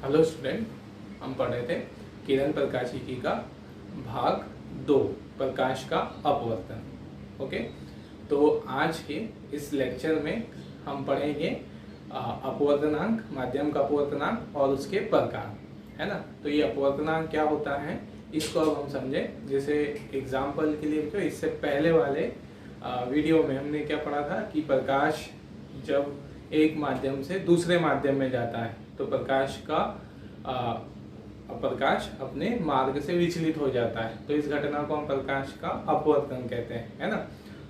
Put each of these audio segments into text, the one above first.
Hello student, हम पढ़ रहे थे किरण प्रकाशिकी का भाग 2 प्रकाश का अपवर्तन। ओके, तो आज के इस लेक्चर में हम पढ़ेंगे अपवर्तनांक, माध्यम का अपवर्तनांक और उसके प्रकार, है ना। तो ये अपवर्तनांक क्या होता है इसको अब हम समझें। जैसे एग्जाम्पल के लिए तो इससे पहले वाले वीडियो में हमने क्या पढ़ा था कि प्रकाश जब एक माध्यम से दूसरे माध्यम में जाता है तो प्रकाश अपने मार्ग से विचलित हो जाता है, तो इस घटना को हम प्रकाश का अपवर्तन कहते हैं, है ना।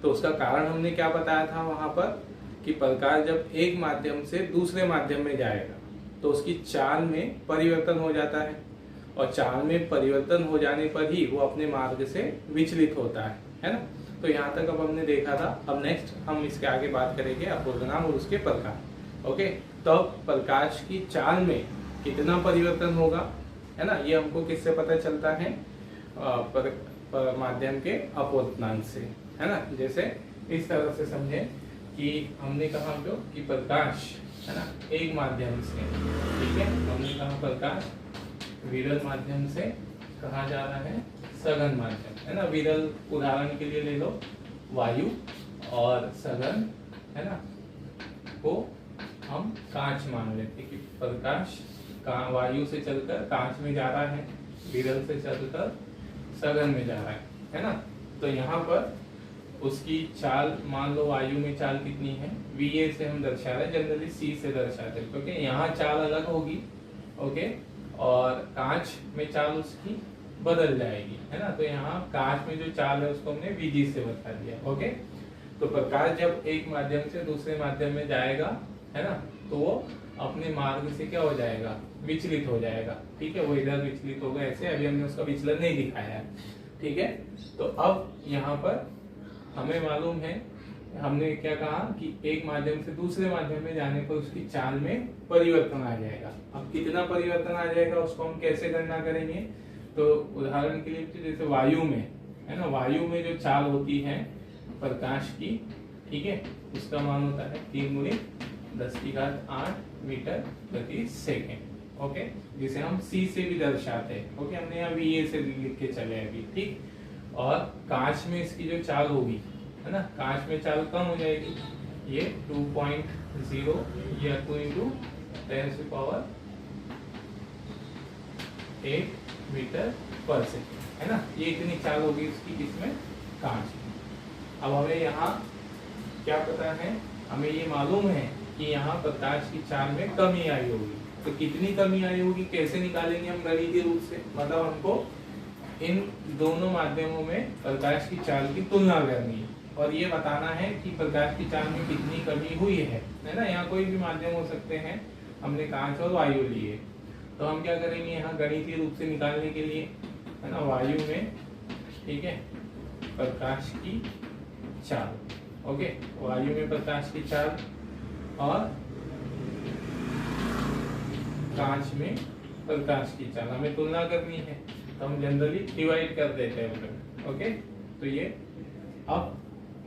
तो उसका कारण हमने क्या बताया था वहां पर कि प्रकाश जब एक माध्यम से दूसरे माध्यम में जाएगा तो उसकी चाल में परिवर्तन हो जाता है, और चाल में परिवर्तन हो जाने पर ही वो अपने मार्ग से विचलित होता है ना। तो यहाँ तक अब हमने देखा था। अब नेक्स्ट हम इसके आगे बात करेंगे अपवर्तनांक और उसके प्रकार। ओके, तो प्रकाश की चाल में कितना परिवर्तन होगा, है ना, ये हमको किससे पता चलता है? माध्यम के अपवर्तनांक से, है ना। जैसे इस तरह से समझें कि हमने कहा जो कि प्रकाश, है ना, एक माध्यम से, ठीक है, हमने कहा प्रकाश विरल माध्यम से कहा जा रहा है सघन माध्यम, है ना। विरल उदाहरण के लिए ले लो वायु, और सघन, है ना, को हम कांच मान लेते कि प्रकाश वायु से चलकर कांच में जा रहा है, विरल से चलकर सघन में जा रहा है ना। तो यहाँ पर उसकी चाल मान लो, वायु में चाल कितनी है, VA से हम दर्शा रहे हैं, जनरली C से दर्शाते हैं क्योंकि यहाँ चाल अलग होगी, ओके, और कांच में चाल उसकी बदल जाएगी, है ना। तो यहाँ कांच में जो चाल है उसको हमने VG से बता दिया, ओके। तो प्रकाश जब एक माध्यम से दूसरे माध्यम में जाएगा, है ना, तो वो अपने मार्ग से क्या हो जाएगा, विचलित हो जाएगा, ठीक है। वो इधर विचलित होगा ऐसे, अभी हमने उसका विचलन नहीं दिखाया है, ठीक है। तो अब यहाँ पर हमें मालूम है, हमने क्या कहा कि एक माध्यम से दूसरे माध्यम में जाने पर उसकी चाल में परिवर्तन आ जाएगा। अब कितना परिवर्तन आ जाएगा उसको हम कैसे गणना करेंगे? तो उदाहरण के लिए जैसे वायु में, है ना, वायु में जो चाल होती है प्रकाश की, ठीक है, उसका मान होता है 3×10⁸ मीटर प्रति सेकेंड, ओके, जिसे हम C से भी दर्शाते हैं, ओके। हमने यहाँ VA से लिख के चले अभी, ठीक। और कांच में इसकी जो चाल होगी, है ना, कांच में चाल कम हो जाएगी, ये 2.0 या 2×10⁸ मीटर पर सेकेंड, है ना। ये इतनी चाल होगी इसकी, किसमें, कांच में। अब हमें यहाँ क्या पता है, हमें ये मालूम है कि यहाँ प्रकाश की चाल में कमी आई होगी। तो कितनी कमी आई होगी कैसे निकालेंगे हम गणितीय रूप से? मतलब हमको इन दोनों माध्यमों में प्रकाश की चाल की तुलना करनी है और ये बताना है कि प्रकाश की चाल में कितनी कमी हुई है ना। यहाँ कोई भी माध्यम हो सकते हैं, हमने कांच और वायु लिए, तो हम क्या करेंगे यहाँ गणितीय रूप से निकालने के लिए, है ना, वायु में, ठीक है, प्रकाश की चाल, ओके, वायु में प्रकाश की चाल और कांच में प्रकाश की चाल हमें तुलना करनी है, तो हम जनरली डिवाइड कर देते हैं, ओके। तो ये अब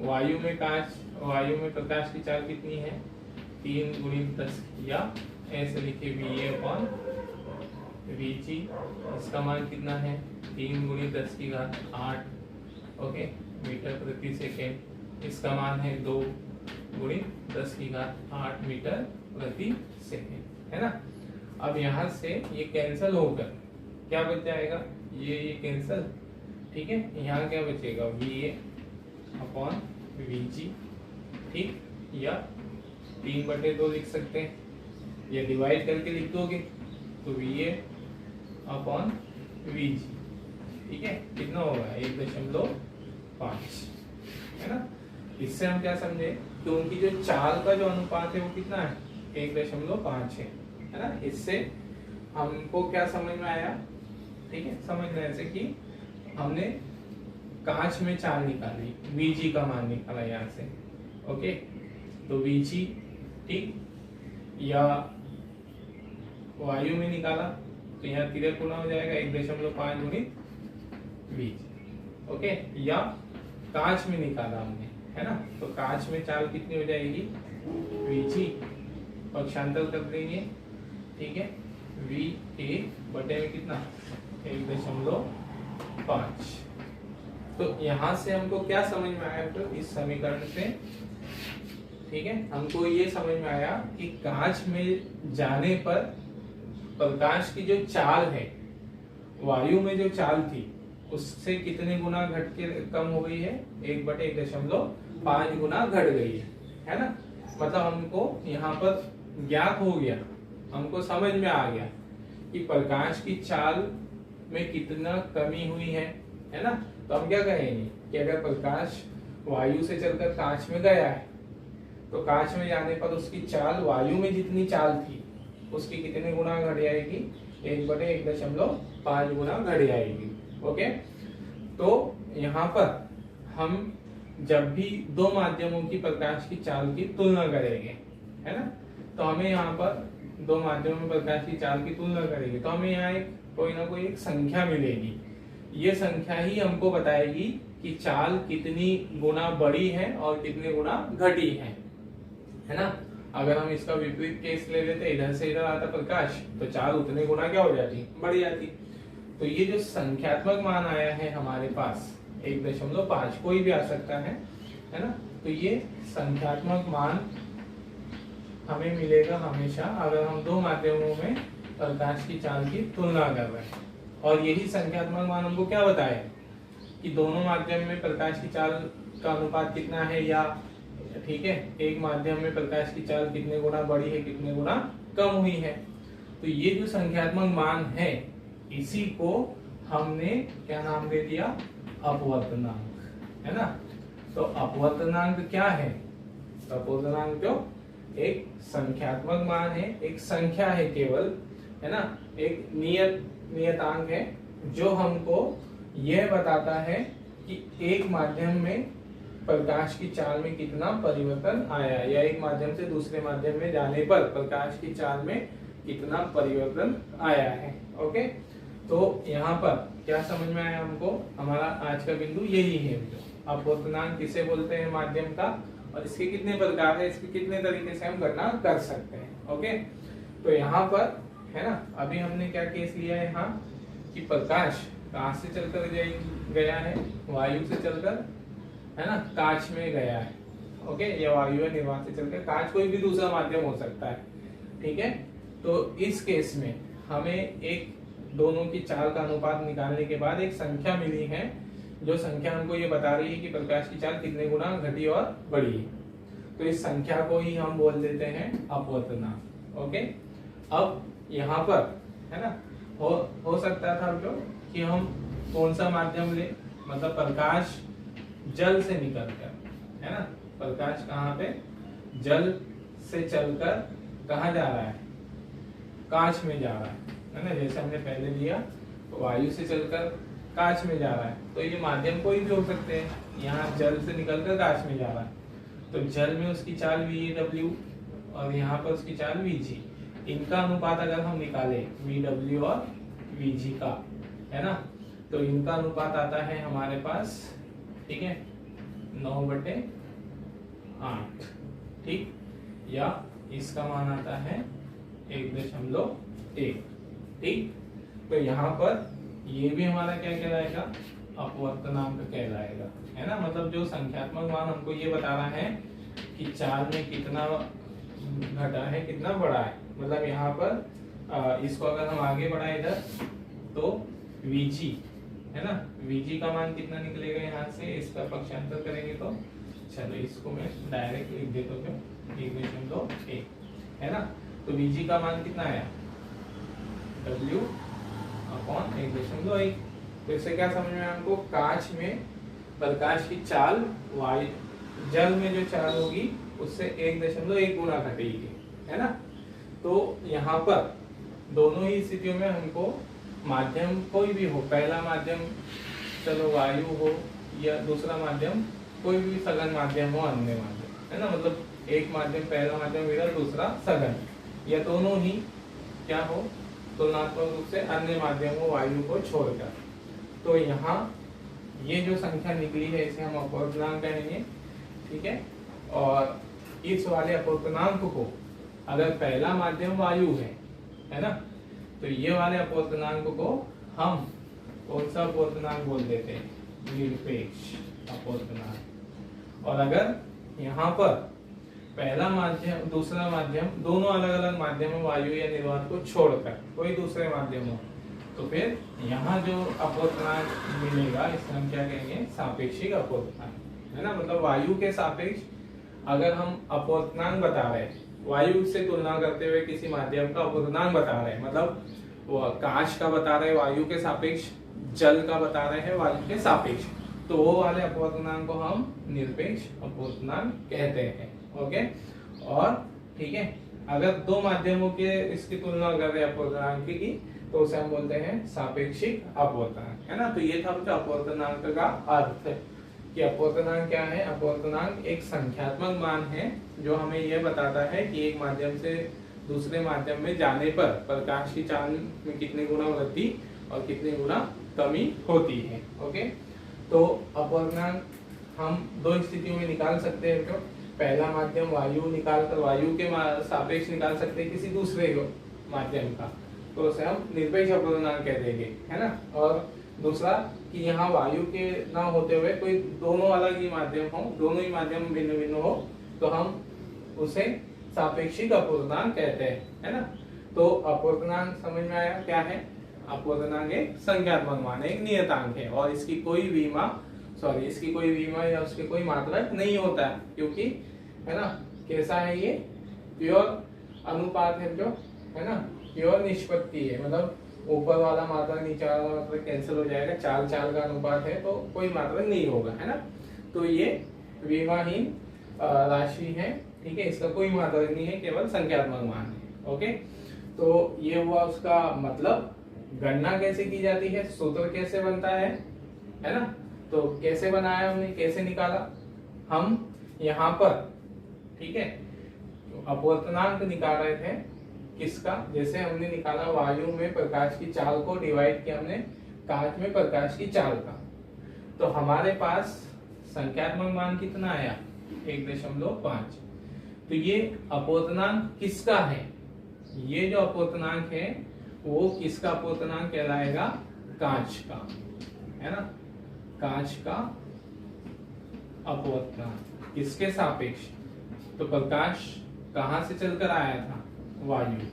वायु में प्रकाश की चाल कितनी है, 3×10, या ऐसे लिखे VA/VG, इसका मान कितना है 3×10⁸, ओके, मीटर प्रति सेकेंड। इसका मान है 2×10⁸ मीटर प्रति सेकेंड, है ना। अब यहाँ से ये कैंसिल होकर क्या बच जाएगा, ये कैंसिल, ठीक है। यहाँ क्या बचेगा, VA/VG, ठीक, या 3/2 लिख सकते हैं, या डिवाइड करके लिख दोगे तो VA/VG, ठीक है, कितना होगा 1.5, है ना। इससे हम क्या समझे कि उनकी जो चाल का जो अनुपात है वो कितना है, 1.5 है ना। इससे हमको क्या समझ में आया, ठीक है, समझना ऐसे कि हमने कांच में चाल निकाली, VG का मान निकाला यहाँ से, ओके। तो VG, ठीक, या वायु में निकाला तो यहाँ तिरक गुना हो जाएगा 1.5×VG, ओके। या कांच में निकाला हमने, है ना, तो कांच में चाल कितनी हो जाएगी, VG, पक्षांतर कर देंगे, ठीक है, VA में कितना 1.5। तो यहां से हमको क्या समझ में आया तो इस समीकरण से, ठीक है, हमको ये समझ में आया कि कांच में जाने पर प्रकाश की जो चाल है, वायु में जो चाल थी उससे कितने गुना घट के कम हो गई है, 1/1.5 गुना घट गई है ना। मतलब हमको यहाँ पर ज्ञात हो गया, हमको समझ में आ गया कि प्रकाश की चाल में कितना कमी हुई है ना। तो हम क्या कहेंगे कि अगर प्रकाश वायु से चलकर कांच में गया है तो कांच में जाने पर उसकी चाल वायु में जितनी चाल थी उसकी कितने गुना घट जाएगी, 1/1.5 गुना घट जाएगी। ओके, तो यहाँ पर हम जब भी दो माध्यमों की प्रकाश की चाल की तुलना करेंगे, है ना, तो हमें यहाँ पर दो माध्यमों में प्रकाश की चाल की तुलना करेंगे तो हमें यहाँ एक कोई ना कोई एक संख्या मिलेगी। ये संख्या ही हमको बताएगी कि चाल कितनी गुना बढ़ी है और कितने गुना घटी है ना। अगर हम इसका विपरीत केस ले लेते, इधर से इधर आता प्रकाश, तो चाल उतने गुना क्या हो जाती, बढ़ जाती। तो ये जो संख्यात्मक मान आया है हमारे पास 1.5, कोई भी आ सकता है ना। तो ये संख्यात्मक मान हमें मिलेगा हमेशा अगर हम दो माध्यमों में प्रकाश की चाल की तुलना कर रहे हैं। और यही संख्यात्मक मान हमको क्या बताए कि दोनों माध्यम में प्रकाश की चाल का अनुपात कितना है, या ठीक है, एक माध्यम में प्रकाश की चाल कितने गुना बढ़ी है, कितने गुना कम हुई है। तो ये जो संख्यात्मक मान है इसी को हमने क्या नाम दे दिया, अपवर्तनांक, है ना। तो अपवर्तनांक क्या है, तो अपवर्तनांक जो एक संख्यात्मक मान है, एक संख्या है केवल, है ना, एक नियतांक है जो हमको यह बताता है कि एक माध्यम में प्रकाश की चाल में कितना परिवर्तन आया, या एक माध्यम से दूसरे माध्यम में जाने पर प्रकाश की चाल में कितना परिवर्तन आया है। ओके, तो यहाँ पर क्या समझ में आया हमको, हमारा आज का बिंदु यही है। अपवर्तनांक किसे बोलते हैं, माध्यम का, और इसके कितने प्रकार है, इसके कितने तरीके से हम गणना कर सकते हैं। ओके, तो यहाँ पर है ना, अभी हमने क्या केस लिया है यहाँ कि प्रकाश कहाँ से चलकर गया है, वायु से चलकर, है ना, कांच में गया है। ओके, या वायु है निर्वात से चलकर कांच, कोई भी दूसरा माध्यम हो सकता है, ठीक है। तो इस केस में हमें एक दोनों की चाल का अनुपात निकालने के बाद एक संख्या मिली है, जो संख्या हमको ये बता रही है कि प्रकाश की चाल कितने गुना घटी और बढ़ी है। तो इस संख्या को ही हम बोल देते हैं अपवर्तनांक। ओके, अब यहाँ पर है ना, हो सकता था जो कि हम कौन सा माध्यम ले, मतलब प्रकाश जल से निकलकर, है ना, प्रकाश कहाँ पे, जल से चलकर कहाँ जा रहा है, कांच में जा रहा है ना। जैसे हमने पहले लिया तो वायु से चलकर कांच में जा रहा है, तो ये माध्यम कोई भी हो सकते हैं। यहाँ जल से निकलकर कांच में जा रहा है, तो जल में उसकी चाल VW और यहाँ पर उसकी चाल VG, इनका अनुपात अगर हम निकाले VW और VG का, है ना, तो इनका अनुपात आता है हमारे पास, ठीक है, 9/8, ठीक, या इसका मान आता है 1.1, ठीक। तो यहाँ पर ये भी हमारा क्या कहलाएगा, अपवर्तनांक कहलाएगा, है ना। मतलब जो संख्यात्मक मान हमको ये बता रहा है कि चाल में कितना घटा है, कितना बढ़ा है। मतलब यहाँ पर इसको अगर हम आगे बढ़ाए इधर तो VG, है ना, VG का मान कितना निकलेगा यहाँ से, इसका पक्षांतर करेंगे तो, चलो इसको मैं डायरेक्ट लिख देता हूँ 1.1, है ना। तो VG का मान कितना आया, W/1.1। तो इससे क्या समझ में आया हमको, कांच में प्रकाश की चाल वायु जल में जो चाल होगी उससे 1.1 गुना घटेगी, है ना। तो यहाँ पर दोनों ही स्थितियों में हमको माध्यम कोई भी हो, पहला माध्यम चलो वायु हो या दूसरा माध्यम कोई भी सघन माध्यम हो, अन्य माध्यम, है ना, मतलब एक माध्यम पहला माध्यम इधर दूसरा सघन, या दोनों ही क्या हो, तुलनात्मक रूप से अन्य माध्यम हो वायु को छोड़कर। तो यहाँ ये जो संख्या निकली है इसे हम अपवर्तनांक कहेंगे, ठीक है। और इस वाले अपवर्तनांक को अगर पहला माध्यम वायु है ना, तो ये वाले अपवर्तनांक को हम कौन सा अपवर्तनांक बोल देते हैं? निरपेक्ष अपवर्तनांक। और अगर यहाँ पर पहला माध्यम दूसरा माध्यम दोनों अलग अलग माध्यम में वायु या निर्वात को छोड़कर कोई दूसरे माध्यम हो, तो फिर यहाँ जो अपवर्तनांक मिलेगा इसे हम क्या कहेंगे? सापेक्षिक अपवर्तनांक, है ना। मतलब वायु के सापेक्ष अगर हम अपवर्तनांक बता रहे हैं, वायु से तुलना करते हुए किसी माध्यम का अपवर्तनांक बता रहे हैं, मतलब वो कांच का बता रहे हैं वायु के सापेक्ष, जल का बता रहे हैं वायु के सापेक्ष, तो वो वाले अपवर्तनांक को हम निरपेक्ष अपवर्तनांक कहते हैं। ओके, और ठीक है, अगर दो माध्यमों के इसकी तुलना कर रहे हैं अपवर्तनांक की, तो उसे हम बोलते हैं सापेक्षिक अपवर्तनांक, है ना। तो ये था अपवर्तनांक का अर्थ कि अपवर्तनांक क्या है? अपवर्तनांक एक संख्यात्मक मान है जो हमें यह बताता है कि एक माध्यम से दूसरे माध्यम में जाने पर प्रकाश की चाल में कितने गुना वृद्धि और कितने गुना कमी होती है। ओके, तो अपवर्तनांक हम दो स्थितियों में निकाल सकते हैं। तो पहला माध्यम वायु निकालकर वायु के सापेक्ष निकाल सकते हैं किसी दूसरे माध्यम का, तो उसे हम निरपेक्ष अपवर्तनांक कह देंगे, है ना। और दूसरा कि यहाँ वायु के ना होते हुए कोई दोनों अलग ही माध्यम हो, दोनों ही माध्यम भिन्न भिन्न हो, तो हम उसे सापेक्षिक अपवर्तनांक कहते हैं, है ना। तो अपवर्तनांक समझ में आया क्या है? अपवर्तनांक एक संख्यात्मक मान है, एक नियतांक है, और इसकी कोई विमा या उसके कोई मात्रक नहीं होता है, क्योंकि है ना कैसा है ये? प्योर अनुपात है, जो है ना प्योर निष्पत्ति है, मतलब ऊपर वाला मात्रक नीचे वाला मात्रक कैंसिल हो जाएगा, चाल का अनुपात है, तो कोई मात्रक नहीं होगा, है ना। तो ये विमाहीन राशि है, ठीक है, इसका कोई मात्रक नहीं है, केवल संख्यात्मक मान है। ओके, तो ये हुआ उसका मतलब। गणना कैसे की जाती है, सूत्र कैसे बनता है ना। तो कैसे बनाया हमने, कैसे निकाला? हम यहाँ पर, ठीक है, अपवर्तनांक निकाल रहे थे किसका? जैसे हमने निकाला वायु में प्रकाश की चाल को, डिवाइड किया हमने कांच में प्रकाश की चाल का, तो हमारे पास संख्यात्मक मान कितना आया? 1.5। तो ये अपवर्तनांक किसका है? ये जो अपवर्तनांक है वो किसका अपवर्तनांक कहलाएगा? कांच का, है ना। कांच का अपवर्तनांक किसके सापेक्ष? तो प्रकाश कहां से चलकर आया था? वायु,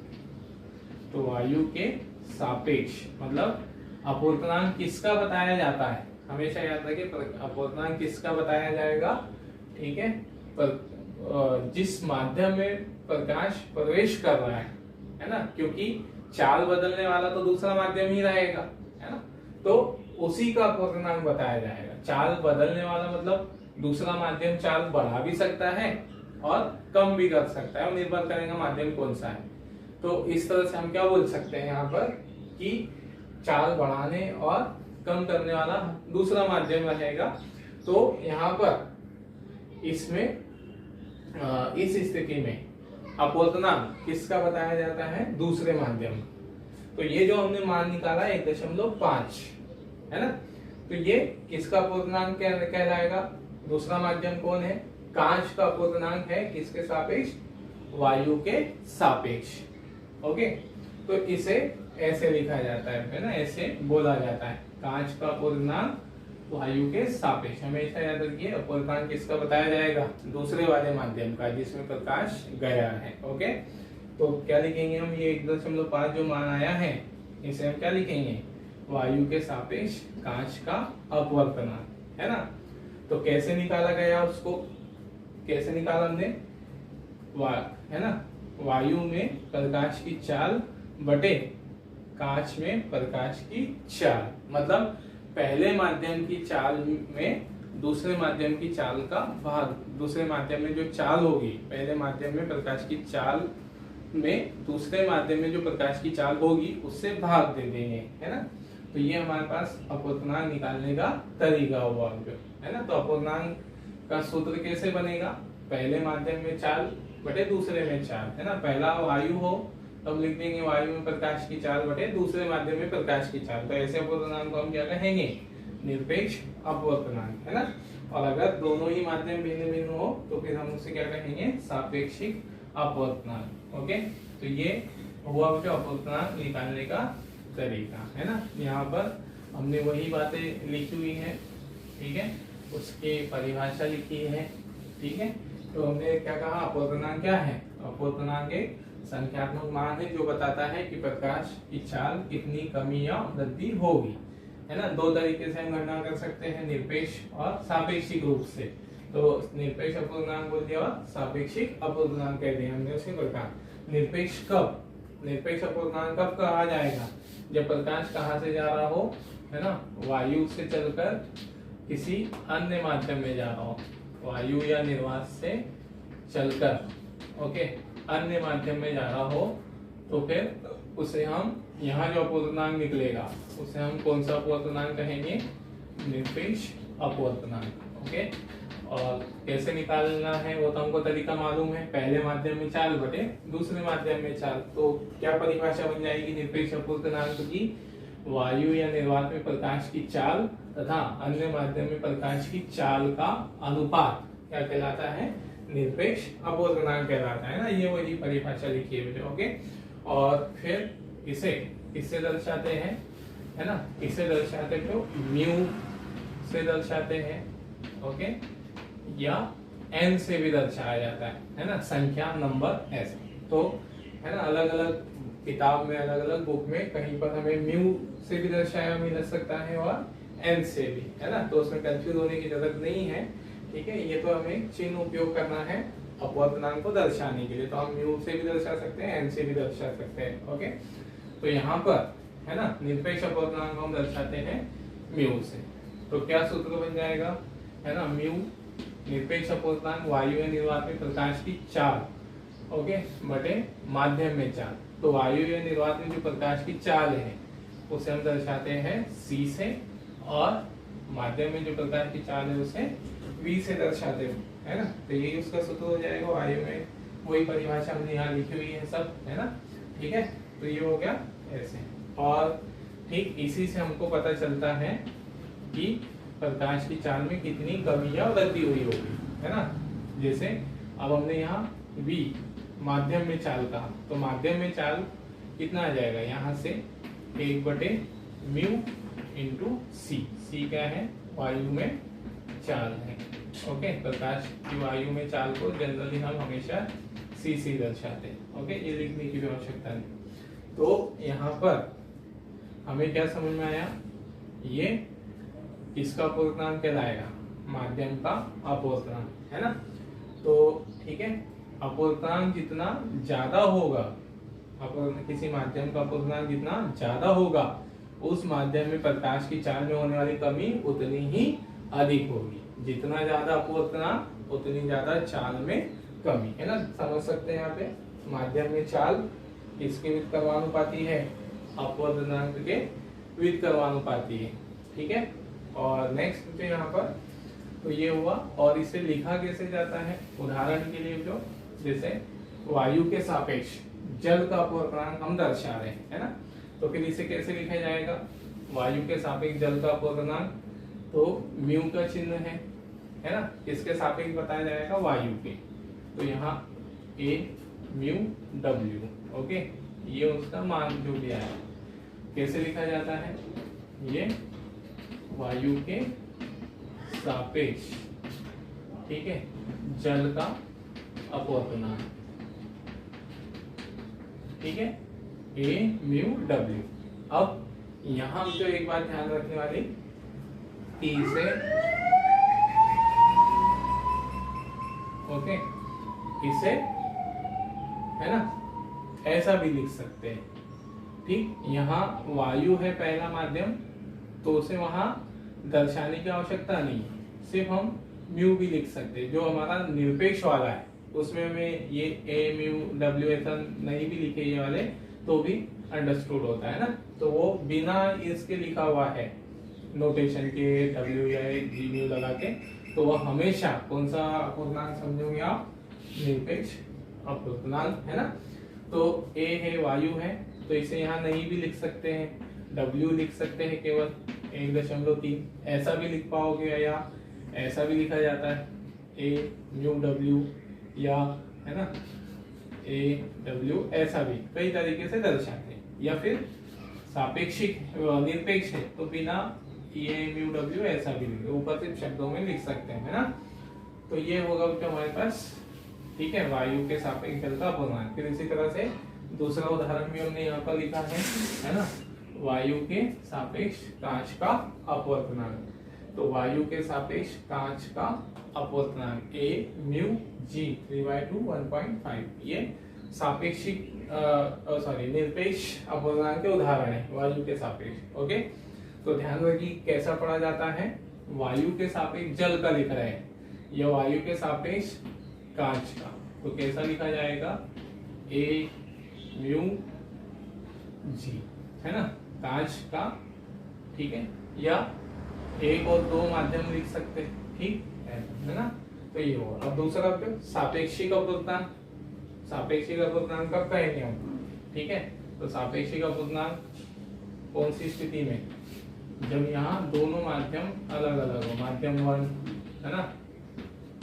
तो वायु के सापेक्ष, मतलब अपवर्तनांक किसका बताया जाता है? हमेशा याद रखिए अपवर्तनांक किसका बताया जाएगा, ठीक है, जिस माध्यम में प्रकाश प्रवेश कर रहा है ना, क्योंकि चाल बदलने वाला तो दूसरा माध्यम ही रहेगा, है ना, तो उसी का अपवर्तनांक बताया जाएगा। चाल बदलने वाला मतलब दूसरा माध्यम चाल बढ़ा भी सकता है और कम भी कर सकता है, और निर्भर करेगा माध्यम कौन सा है। तो इस तरह से हम क्या बोल सकते हैं यहाँ पर कि चाल बढ़ाने और कम करने वाला दूसरा माध्यम रहेगा। तो यहाँ पर इसमें इस स्थिति में अपवर्तनांक किसका बताया जाता है? दूसरे माध्यम। तो ये जो हमने मान निकाला 1.5, है ना, तो ये किसका अपवर्तनांक कहलाएगा? दूसरा माध्यम कौन है? कांच का अपवर्तनांक है किसके सापेक्ष? वायु के सापेक्ष। ओके, तो इसे ऐसे लिखा जाता है ना, ऐसे बोला जाता है, कांच का अपवर्तनांक वायु के सापेक्ष। हमेशा याद रखिए अपवर्तनांक किसका बताया जाएगा? दूसरे वाले माध्यम का जिसमें प्रकाश गया है। ओके, तो क्या लिखेंगे हम? ये 1.5 जो मान आया है इसे हम क्या लिखेंगे? वायु के सापेक्ष कांच का अपवर्तनांक, है ना। तो कैसे निकाला गया उसको? कैसे निकाला हमने? है ना, वायु में प्रकाश की चाल बटे कांच में प्रकाश की चाल, मतलब पहले माध्यम की चाल में दूसरे माध्यम की चाल का भाग, दूसरे माध्यम में जो चाल होगी, पहले माध्यम में प्रकाश की चाल में दूसरे माध्यम में जो प्रकाश की चाल होगी उससे भाग दे देंगे, है ना। तो ये हमारे पास अपवर्तनांक निकालने का तरीका हुआ, है ना। तो अपवर्तनांक का सूत्र कैसे बनेगा? पहले माध्यम में चाल बटे दूसरे में चाल, है ना। पहला वायु हो तो हम लिख देंगे वायु में प्रकाश की चाल बटे दूसरे माध्यम में प्रकाश की चाल। तो ऐसे अपवर्तनांक को हम क्या कहेंगे? निरपेक्ष अपवर्तनांक, है ना। और अगर दोनों ही माध्यम भिन्न भिन्न हो तो फिर हम उसे क्या कहेंगे? सापेक्षिक अपवर्तनांक। ओके, तो ये हुआ जो अपूर्णांक निकालने का तरीका है ना। यहाँ पर हमने वही बातें लिखी हुई है, ठीक है, उसकी परिभाषा लिखी है, ठीक है। तो हमने क्या कहा, अपूर्णांक क्या है, अपूर्णांक एक संख्यात्मक मान है जो बताता है कि प्रकाश की चाल कितनी कमी या वृद्धि होगी, है ना। दो तरीके से हम गणना कर सकते हैं, निरपेक्ष और सापेक्षिक रूप से। तो निरपेक्ष अपूर्णांक बोल दिया और सापेक्षिक अपूर्णांक कह दिया हमने उसी प्रकार। निरपेक्ष कब, निरपेक्ष अपूर्णांक कब कहा जाएगा, जब प्रकाश कहाँ से जा रहा हो, है ना, वायु से चलकर किसी अन्य माध्यम में जा रहा हो, वायु या निर्वात से चलकर, ओके, अन्य माध्यम में जा रहा हो, तो फिर उसे हम, यहाँ जो अपूर्णांक निकलेगा उसे हम कौन सा अपूर्णांक कहेंगे, निरपेक्ष अपूर्णांक, ओके। और कैसे निकालना है वो तो हमको तरीका मालूम है, पहले माध्यम में चाल बटे दूसरे माध्यम में चाल। तो क्या परिभाषा बन जाएगी निरपेक्ष अपूर्णांक की, वायु या निर्वात में प्रकाश की चाल तथा अन्य माध्यम में प्रकाश की चाल का अनुपात क्या कहलाता है, निरपेक्ष अपूर्णांक कहलाता है ना। ये वही परिभाषा लिखी है मुझे, ओके। और फिर इसे किससे दर्शाते हैं, है ना, इसे दर्शाते तो म्यू से दर्शाते हैं, ओके, या एन से भी दर्शाया जाता है ना, संख्या नंबर ऐसे। तो है ना, अलग अलग किताब में, अलग अलग बुक में कहीं पर हमें म्यू से भी दर्शाया मिल सकता है और एन से भी, है ना। तो उसमें कंफ्यूज होने की जरूरत नहीं है, ठीक है। ये तो हमें चिन्ह उपयोग करना है अपूर्णांक को दर्शाने के लिए, तो हम म्यू से भी दर्शा सकते हैं, एन से भी दर्शा सकते हैं, ओके। तो यहाँ पर है ना, निरपेक्ष अपूर्णांक हम दर्शाते हैं म्यू से। तो क्या सूत्र बन जाएगा, है ना, म्यू निरपेक्ष अपूर्णांक वायु या निर्वात में प्रकाश की चाल, ओके, बटे माध्यम में चाल। तो वायु या निर्वात में जो प्रकाश की चाल है उसे हम दर्शाते हैं C से, और माध्यम में जो प्रकाश की चाल है उसे V से दर्शाते हैं, है ना। तो यही उसका सूत्र हो जाएगा, वायु में वही परिभाषा हमने यहाँ लिखी हुई है सब, है ना, ठीक है। तो ये हो गया ऐसे। और ठीक इसी से हमको पता चलता है कि प्रकाश की चाल में कितनी कमी या वृद्धि हुई होगी, है ना। जैसे अब हमने यहाँ V माध्यम में चाल कहा, तो माध्यम में चाल कितना आ जाएगा, यहाँ से 1/म्यू इंटू सी। सी क्या है, वायु में चाल है, ओके। प्रकाश की वायु में चाल को जनरली हम हमेशा सी से दर्शाते हैं, ओके। ये लिखने की भी आवश्यकता नहीं। तो यहाँ पर हमें क्या समझ में आया, ये किसका अपूर्णांक कहलाएगा, माध्यम का अपूर्णांक, है ना। तो ठीक है, अपूर्णांक जितना ज्यादा होगा, किसी माध्यम का अपूर्णांक जितना ज्यादा होगा, उस माध्यम में प्रकाश की चाल में होने वाली कमी उतनी ही अधिक होगी। जितना ज्यादा अपूर्णांक उतनी ज्यादा चाल में कमी, है ना। समझ सकते हैं यहाँ पे, माध्यम में चाल किसके व्युत्क्रमानुपाती है, अपूर्णांक के व्युत्क्रमानुपाती है, ठीक है। और नेक्स्ट यहाँ पर तो ये हुआ, और इसे लिखा कैसे जाता है, उदाहरण के लिए जो जैसे वायु के सापेक्ष जल का अपूर्णांक हम दर्शा रहे हैं, है ना। तो फिर इसे कैसे लिखा जाएगा, वायु के सापेक्ष जल का अपूर्णांक, तो म्यू का चिन्ह है ना, किसके सापेक्ष बताया जाएगा, वायु के। तो यहाँ ए म्यू डब्ल्यू, ओके, ये उसका मान जो दिया है। कैसे लिखा जाता है, ये वायु के सापेक्ष, ठीक है, जल का अपूर्णांक, ठीक है, ए म्यू डब्ल्यू। अब यहां जो एक बात ध्यान रखने वाली, इसे ओके, इसे है ना ऐसा भी लिख सकते हैं, ठीक। यहाँ वायु है पहला माध्यम, तो उसे वहां दर्शाने की आवश्यकता नहीं है, सिर्फ हम म्यू भी लिख सकते हैं। जो हमारा निरपेक्ष वाला है उसमें हमें ये ए म्यू डब्ल्यू ऐसा नहीं भी लिखे ये वाले, तो भी अंडरस्टूड होता है ना। तो वो बिना इसके लिखा हुआ है नोटेशन के, डब्ल्यू या जी म्यू लगा के, तो वह हमेशा कौन सा अपूर्णांक समझोगे आप, निरपेक्ष अपूर्णांक, है ना। तो ए है, वायु है, तो इसे यहाँ नहीं भी लिख सकते हैं, डब्ल्यू लिख सकते हैं केवल 1.3, ऐसा भी लिख पाओगे, या ऐसा भी लिखा जाता है ए म्यू डब्ल्यू, या है ना AW ऐसा भी कई तरीके से दर्शाते हैं, या फिर सापेक्षिक निरपेक्ष है तो बिना EMUW ऐसा भी लिखे, ऊपर सिर्फ शब्दों में लिख सकते हैं, है ना। तो ये होगा क्या हमारे पास, ठीक है, वायु के सापेक्ष जल का अपवर्तनांक। फिर इसी तरह से दूसरा उदाहरण भी हमने यहाँ पर लिखा है ना, वायु के सापेक्ष कांच का अपवर्तनांक। तो वायु के सापेक्ष कांच का अपवर्तनांक A म्यू G 3/2 1.5, ये सापेक्षिक निरपेक्ष अपवर्तनांक के उदाहरण है वायु के सापेक्ष। ओके, तो ध्यान रखिए कैसा पढ़ा जाता है, वायु के सापेक्ष जल का लिख रहे हैं या वायु के सापेक्ष कांच का, तो कैसा लिखा जाएगा, A म्यू G, है ना, कांच का, ठीक है, या एक और दो माध्यम लिख सकते हैं, ठीक है ना। तो ये होगा। अब दूसरा सापेक्षिक अपवर्तनांक, सापेक्षिक अपवर्तनांक कब कहेंगे हम, ठीक है, तो सापेक्षिक अपवर्तनांक कौन सी स्थिति में, जब यहाँ दोनों माध्यम अलग अलग हो, माध्यम 1 है ना,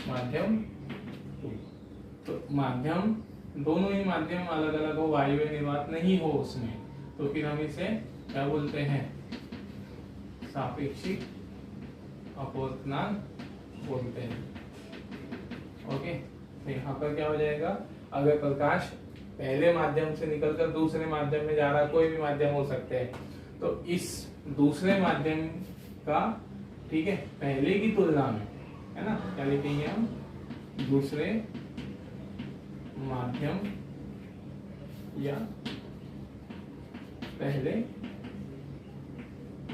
माध्यम 2, तो माध्यम दोनों ही माध्यम अलग अलग हो, वायु निर्वात नहीं हो उसमें, तो फिर हम इसे क्या बोलते हैं, सापेक्षिक अपवर्तनांक बोलते हैं। ओके, तो यहाँ पर क्या हो जाएगा, अगर प्रकाश पहले माध्यम से निकलकर दूसरे माध्यम में जा रहा है, कोई भी माध्यम हो सकते हैं, तो इस दूसरे माध्यम का, ठीक है, पहले की तुलना में, है ना, क्या लिखेंगे हम, दूसरे माध्यम या पहले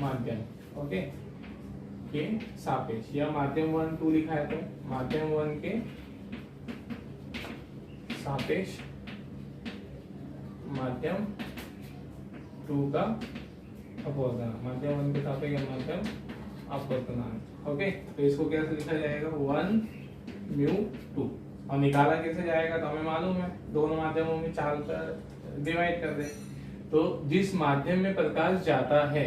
माध्यम, ओके, के सापेक्ष, या माध्यम 1 2 लिखा है तो माध्यम 1 के सापेक्ष माध्यम 2 का अपवर्तनांक, माध्यम 1 के सापेक्ष माध्यम अपवर्तनांक। ओके, तो इसको कैसे लिखा जाएगा, 1 म्यू 2, और निकाला कैसे जाएगा, तो हमें मालूम है दोनों माध्यमों में चाल कर डिवाइड कर दे, तो जिस माध्यम में प्रकाश जाता है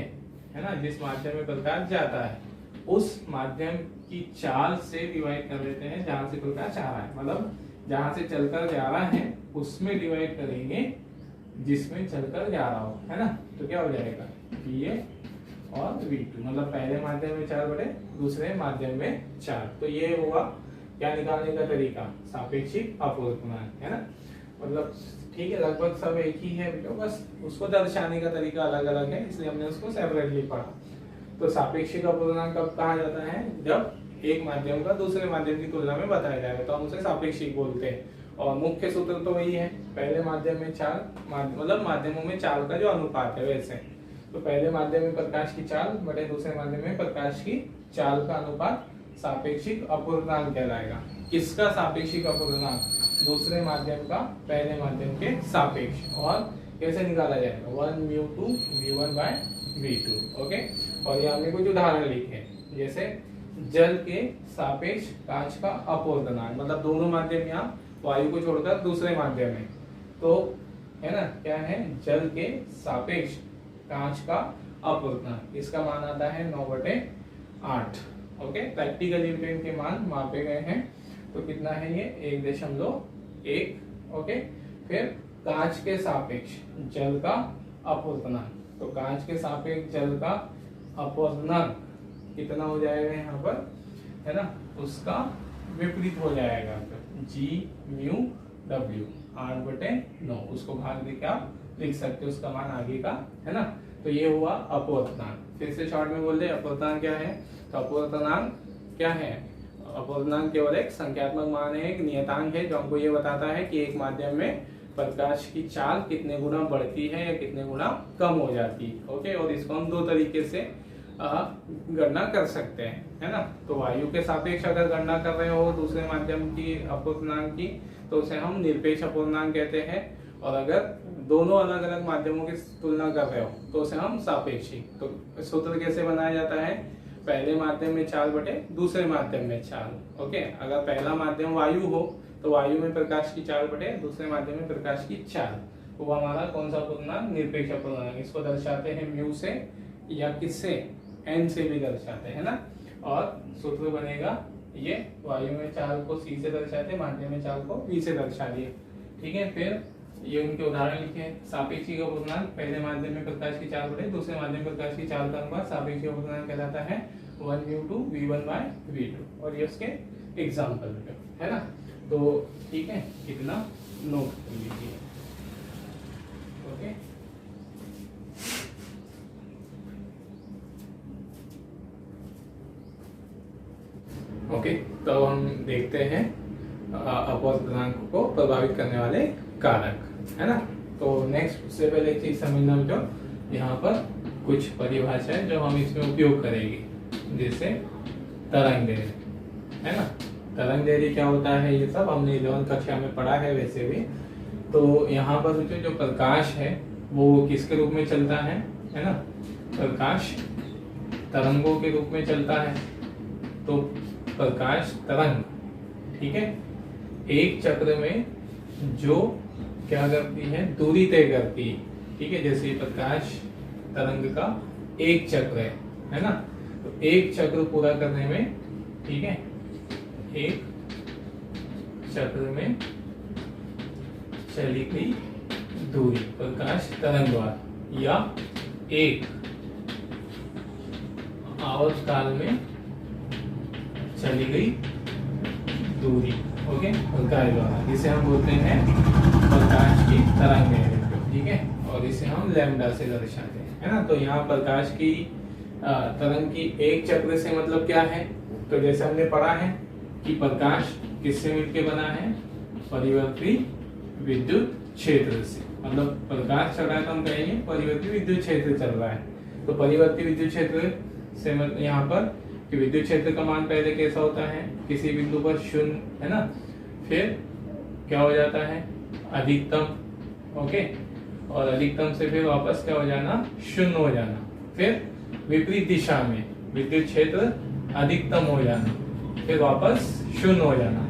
ना, जिस माध्यम में प्रकाश जाता है उस माध्यम की चाल से डिवाइड कर देते हैं जहां से प्रकाश आ रहा है, मतलब जहां से चलकर जा रहा है उसमें डिवाइड करेंगे जिसमें चलकर जा रहा हो, है ना। तो क्या हो जाएगा, VA और V2, मतलब पहले माध्यम में 4 बटे दूसरे माध्यम में 4। तो ये हुआ क्या निकालने का तरीका, सापेक्षिक अपवर्तनांक, है ना, मतलब ठीक है, लगभग सब एक ही है, बस उसको दर्शाने का तरीका अलग अलग है, इसलिए हमने उसको सेपरेटली पढ़ा। तो सापेक्षिक अपवर्तनांक कब कहा जाता है, जब एक माध्यम का दूसरे माध्यम की तुलना में बताया जाएगा, तो हम उसे सापेक्षिक बोलते हैं। और मुख्य सूत्र तो वही है, पहले माध्यम में चाल, मतलब माध्यमों में चाल का जो अनुपात है वैसे, तो पहले माध्यम में प्रकाश की चाल बटे दूसरे माध्यम में प्रकाश की चाल का अनुपात सापेक्षिक अपवर्तनांक कहलाएगा। किसका सापेक्षिक अपवर्तनांक, दूसरे माध्यम का पहले माध्यम के सापेक्ष। और कैसे निकाला जाएगा, 1 mu 2 V1 bye V2। Okay, और ये हमने कुछ उदाहरण लिखे, जैसे जल के सापेक्ष कांच का अपवर्तनांक, मतलब दोनों माध्यम यहाँ वायु को छोड़कर दूसरे माध्यम में, तो है ना, क्या है, जल के सापेक्ष कांच का अपवर्तनांक, इसका मान आता है 9/8। ओके, प्रैक्टिकल इवेंट के मान मापे गए हैं, तो कितना है ये 1.1। ओके, फिर कांच के सापेक्ष जल का अपवर्तनांक, तो कांच के सापेक्ष जल का अपवर्तनांक कितना हो जाएगा यहाँ पर, है ना, उसका विपरीत हो जाएगा, G म्यू W 8/9, उसको भाग देके आप लिख सकते हो उसका मान आगे का, है ना। तो ये हुआ अपवर्तनांक। फिर से शॉर्ट में बोल दे अपवर्तनांक क्या है, तो अपवर्तनांक क्या है, अपवर्तनांक केवल एक संख्यात्मक मान है, एक नियतांक है जो हमको ये बताता है कि एक माध्यम में प्रकाश की चाल कितने गुना बढ़ती है या कितने गुना कम हो जाती है। ओके, और इसको हम दो तरीके से गणना कर सकते हैं, है ना। तो वायु के सापेक्ष अगर गणना कर रहे हो दूसरे माध्यम की अपवर्तनांक की, तो उसे हम निरपेक्ष अपवर्तनांक कहते हैं, और अगर दोनों अलग अलग माध्यमों की तुलना कर रहे हो तो उसे हम सापेक्षिक। तो सूत्र कैसे बनाया जाता है, पहले माध्यम में चाल बटे दूसरे माध्यम में चाल। ओके, अगर पहला माध्यम वायु हो तो वायु में प्रकाश की चाल बटे दूसरे माध्यम में प्रकाश की चाल, वो हमारा कौन सा अपवर्तनांक, निरपेक्ष अपवर्तनांक। इसको दर्शाते हैं म्यू से या किससे, एन से भी दर्शाते हैं ना। और सूत्र बनेगा ये, वायु में चाल को C से दर्शाते, माध्यम में चाल को V से दर्शा दिए। ठीक है। फिर ये उनके उदाहरण लिखे हैं। सापेक्षी का पूर्णांक पहले माध्यम में प्रकाश की चाल बढ़े, दूसरे माध्यम में प्रकाश की चाल का अनुपात सापेक्षी का पूर्णांक कहलाता है 1/2 v1/v2, और ये उसके एग्जाम्पल है ना। तो ठीक है, कितना नोट कर लीजिए। ओके, ओके, तो हम देखते हैं अपवर्त गुणांक को प्रभावित करने वाले कारक, है ना। तो नेक्स्ट, उससे पहले एक चीज समझना जो यहाँ पर कुछ परिभाषाएं जो हम इसमें उपयोग करेंगे, जैसे तरंग दैर्घ्य, है ना। तरंग दैर्घ्य क्या होता है, ये सब हमने 11वीं कक्षा में पढ़ा है वैसे भी। तो यहाँ पर जो प्रकाश है वो किसके रूप में चलता है ना। प्रकाश तरंगों के रूप में चलता है। तो प्रकाश तरंग, ठीक है, एक चक्र में जो क्या करती है, दूरी तय करती है, ठीक है। जैसे प्रकाश तरंग का एक चक्र है ना। तो एक चक्र पूरा करने में, ठीक है, एक चक्र में चली गई दूरी प्रकाश तरंग द्वारा, या एक आवर्त काल में चली गई दूरी, ओके, प्रकाश द्वारा, जिसे हम बोलते हैं प्रकाश की तरंग दैर्घ्य, ठीक है। और इसे हम लैम्डा से दर्शाते हैं, है ना। तो यहाँ प्रकाश की तरंग की एक चक्र से मतलब क्या है, तो जैसे हमने पढ़ा है कि प्रकाश किससे मिलकर बना है, परिवर्ती विद्युत क्षेत्र से। मतलब प्रकाश चल रहा है तो हम कहेंगे परिवर्ती विद्युत क्षेत्र चल रहा है। तो परिवर्ती विद्युत क्षेत्र से यहाँ पर कि विद्युत क्षेत्र का मान पहले कैसा होता है, किसी बिंदु पर 0, है ना। फिर क्या हो जाता है, अधिकतम, ओके, और अधिकतम से फिर वापस क्या हो जाना, 0 हो जाना। फिर विपरीत दिशा में विद्युत क्षेत्र अधिकतम हो जाना, फिर वापस 0 हो जाना।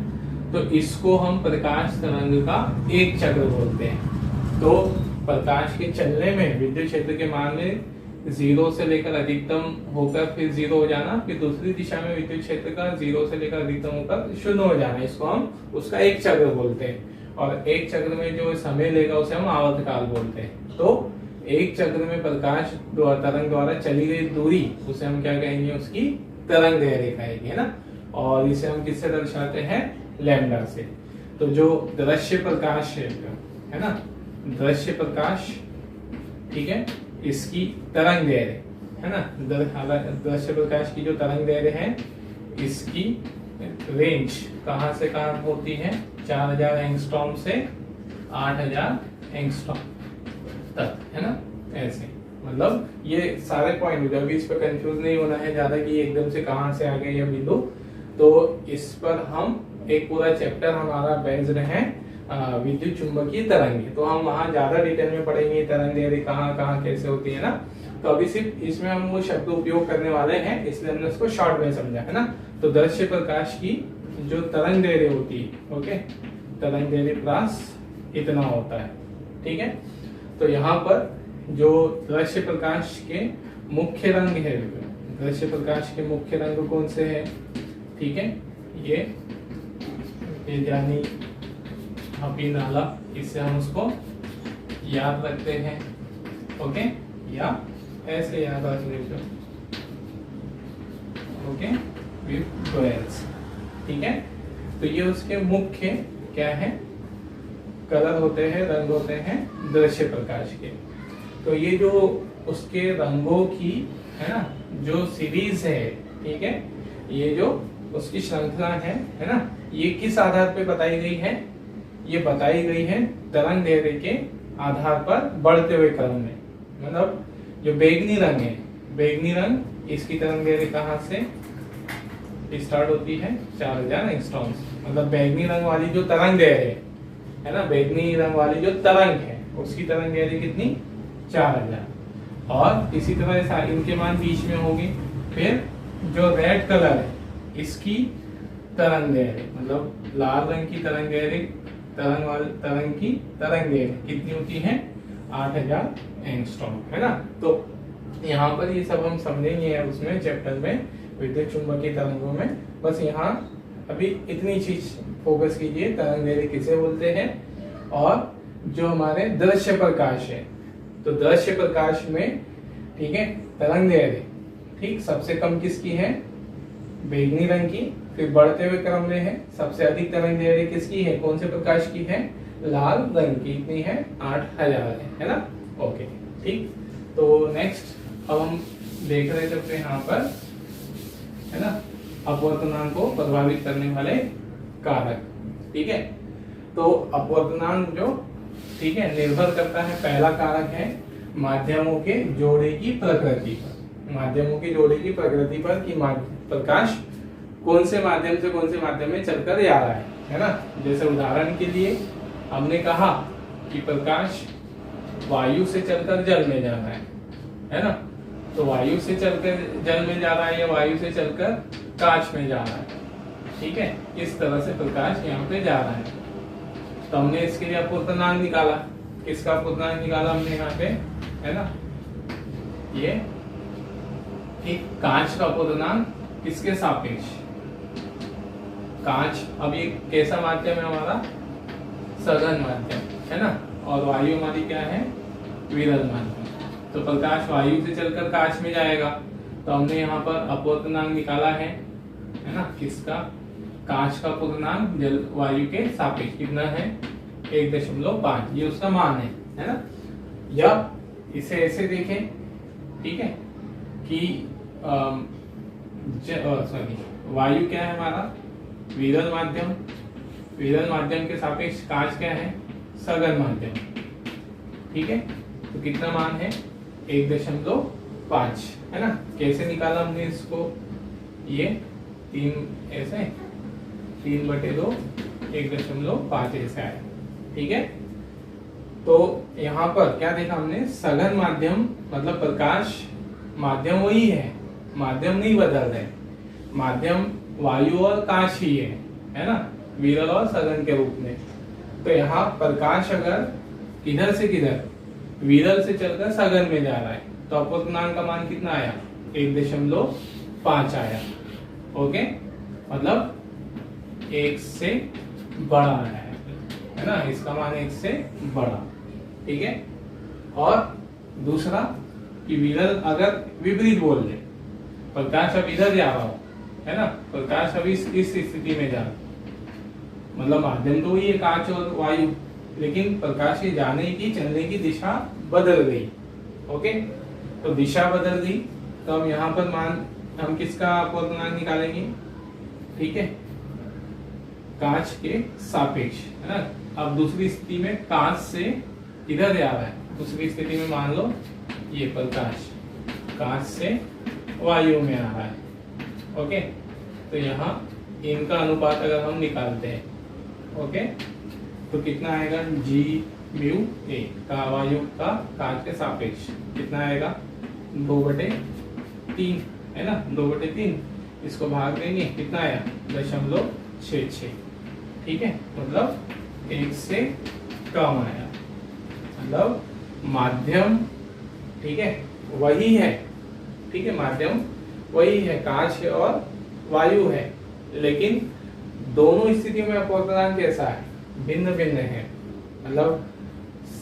तो इसको हम प्रकाश तरंग का एक चक्र बोलते हैं। तो प्रकाश के चलने में विद्युत क्षेत्र के मान में 0 से लेकर अधिकतम होकर फिर 0 हो जाना, फिर दूसरी दिशा में विद्युत क्षेत्र का 0 से लेकर अधिकतम होकर 0 हो जाना, इसको हम उसका एक चक्र बोलते हैं। और एक चक्र में जो समय लेगा उसे हम आवर्त काल बोलते हैं। तो एक चक्र में प्रकाश तरंग द्वारा चली गई दूरी, उसे हम क्या कहेंगे, उसकी तरंग दैर्घ्य कहेंगे, है ना। और इसे हम किससे दर्शाते हैं, लैम्डा से। तो जो दृश्य प्रकाश है ना, दृश्य प्रकाश, ठीक है, इसकी तरंग दैर्घ्य, है ना, दृश्य प्रकाश की जो तरंग दैर्घ्य है, इसकी रेंज कहां से कहां होती है, 4000 एंगस्ट्रॉम से 8000 एंगस्ट्रॉम तक, है ना। ऐसे मतलब ये सारे पॉइंट, अभी इस पर कंफ्यूज नहीं होना है ज्यादा कि एकदम से कहां से आ गए ये बिंदु। तो इस पर हम एक पूरा चैप्टर हमारा बेस्ड है विद्युत चुंबकीय तरंगे, तो हम वहां ज्यादा डिटेल में पढ़ेंगे तरंग दैर्घ्य कहाँ कहाँ कैसे होती है ना। तो अभी सिर्फ इसमें हम वो शब्द उपयोग करने वाले हैं, इसलिए हमने उसको शॉर्ट में समझा, है ना। तो दृश्य प्रकाश की जो तरंग दैर्घ्य होती है, ओके, तरंग दैर्घ्य प्लस इतना होता है, ठीक है। तो यहाँ पर जो दृश्य प्रकाश के मुख्य रंग है, दृश्य प्रकाश के मुख्य रंग कौन से है, ठीक है, ये यानी हपी नाला, इससे हम उसको याद रखते हैं, ओके, या ऐसे याद रख लीजिए, ओके, विथ डुअल्स, ठीक है। तो ये उसके मुख्य क्या है, कलर होते हैं, रंग होते हैं दृश्य प्रकाश के। तो ये जो उसके रंगों की, है ना, जो सीरीज है, ठीक है, ये जो उसकी श्रृंखला है ना, ये किस आधार पे बताई गई है, ये बताई गई है तरंग दैर्घ्य के आधार पर बढ़ते हुए क्रम में। मतलब जो बैगनी रंग है, बैगनी रंग, इसकी तरंग दैर्घ्य कहाँ से स्टार्ट होती है, 4000 एंगस्ट्रॉम। मतलब बैगनी रंग वाली जो तरंग दैर्घ्य है ना, बैगनी रंग वाली जो तरंग है, उसकी तरंग दैर्घ्य कितनी, 4000। और इसी तरह इनके मान बीच में होंगे। फिर जो रेड कलर है, इसकी तरंग दैर्घ्य, मतलब लाल रंग की तरंग दैर्घ्य, तरंग की तरंग दैर्घ्य कितनी होती है, 8000 एंगस्ट्रॉम, है ना। तो यहाँ पर ये सब हम समझेंगे उसमें चैप्टर में विद्युत चुंबकीय तरंगों में। बस यहाँ अभी इतनी चीज फोकस कीजिए, तरंग दैर्घ्य किसे बोलते हैं और जो हमारे दृश्य प्रकाश है, तो दृश्य प्रकाश में ठीक है तरंग दैर्ध्य ठीक सबसे कम किसकी है, बैंगनी रंग की, फिर बढ़ते हुए क्रम में है सबसे अधिक तरंग दैर्ध्य किसकी है, कौन से प्रकाश की है, लाल रंग की, इतनी है 8000 है ना। ओके ठीक, तो नेक्स्ट अब हम देख रहे थे अपने यहाँ पर है ना अपवर्तनांक को प्रभावित करने वाले कारक। ठीक है, तो अपवर्तनांक जो ठीक है निर्भर करता है, पहला कारक है माध्यमों के जोड़े की प्रकृति पर, माध्यमों के जोड़े की प्रकृति पर कि प्रकाश कौन से माध्यम से कौन से माध्यम में चलकर जा रहा है ना। जैसे उदाहरण के लिए हमने कहा कि प्रकाश वायु से चलकर जल में जा रहा है ना, तो वायु से चलकर जल में जा रहा है या वायु से चलकर कांच में जा रहा है। ठीक है, इस तरह से प्रकाश यहाँ पे जा रहा है, तो हमने इसके लिए अपवर्तनांक निकाला। किसका अपवर्तनांक निकाला हमने यहाँ पे है ना, ये एक कांच का अपवर्तनांक किसके सापेक्ष, कांच अब ये कैसा माध्यम है हमारा, सघन माध्यम है ना, और वायु हमारी क्या है, विरल माध्यम। तो प्रकाश वायु से चलकर कांच में जाएगा, तो हमने यहाँ पर अपवर्तनांक निकाला है ना, किसका, कांच का अपवर्तनांक जल वायु के सापेक्ष कितना है, 1.5, ये उसका मान है ना। या इसे ऐसे देखें ठीक है कि सॉरी वायु क्या है हमारा, विरल माध्यम, विरल माध्यम के सापेक्ष कांच क्या है, सघन माध्यम। ठीक है, तो कितना मान है, 1.5 है ना। कैसे निकाला हमने इसको, ये 3 ऐसे 3/2 1.5 ऐसे आया। ठीक है, तो यहाँ पर क्या देखा हमने, सघन माध्यम मतलब प्रकाश माध्यम वही है, माध्यम नहीं बदल रहे, माध्यम वायु और कांच ही है ना, विरल और सघन के रूप में। तो यहाँ प्रकाश अगर किधर से किधर, विरल से चलकर सघन में जा रहा है, तो अपवर्तनांक का मान कितना आया, 1.5 आया। ओके, मतलब 1 से बड़ा आया है ना, इसका मान 1 से बड़ा। ठीक है, और दूसरा कि विरल अगर विपरीत बोल दे, प्रकाश अब इधर जा रहा हो है ना, प्रकाश अभी इस स्थिति में जा रहा, मतलब माध्यम तो वही है कांच और वायु, लेकिन प्रकाश के जाने की चलने की दिशा बदल गई। ओके, तो दिशा बदल गई, तो हम यहाँ पर मान हम किसका अपवर्तनांक निकालेंगे, ठीक है, कांच के सापेक्ष है ना। अब दूसरी स्थिति में कांच से इधर जा रहा है, दूसरी स्थिति में मान लो ये प्रकाश कांच से वायु में आ रहा है। ओके, तो यहाँ इनका अनुपात अगर हम निकालते हैं, ओके, तो कितना आएगा, G/μ(a) का वायु का कांच के सापेक्ष कितना आएगा, 2/3 है ना, 2/3, इसको भाग देंगे कितना आया, 0.66। ठीक है, मतलब 1 से कम आया, मतलब माध्यम ठीक है वही है। ठीक है, माध्यम वही है, कांच और वायु है, लेकिन दोनों स्थितियों में अपवर्तनांक कैसा है, भिन्न भिन्न है। मतलब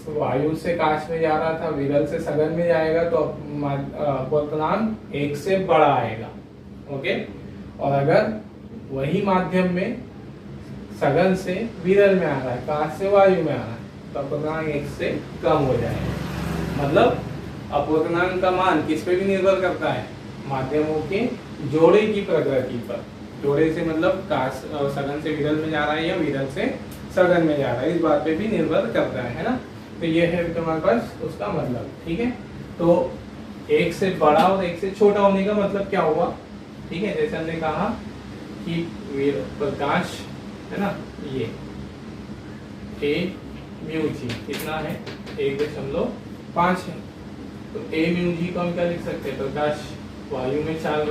वायु से कांच में जा रहा था, विरल से सघन में जाएगा, तो अपवर्तनांक 1 से बड़ा आएगा। ओके, और अगर वही माध्यम में सघन से विरल में आ रहा है, कांच से वायु में आ रहा है, तो अपवर्तनांक 1 से कम हो जाएगा। मतलब अपवर्तनांक का मान किस पे भी निर्भर करता है, माध्यमों के जोड़े की प्रकृति पर। जोड़े से मतलब कांच सघन से विरल में जा रहा है या विरल से सघन में जा रहा है, इस बात पे भी निर्भर करता है ना। तो ये है तुम्हारे पास उसका मतलब। ठीक है, तो 1 से बड़ा और 1 से छोटा होने का मतलब क्या हुआ, ठीक है, जैसे हमने कहा कि प्रकाश है ना, ये A/μg कितना है, 1.5 है, तो A/μg को हम क्या लिख सकते हैं, प्रकाश वायु में 4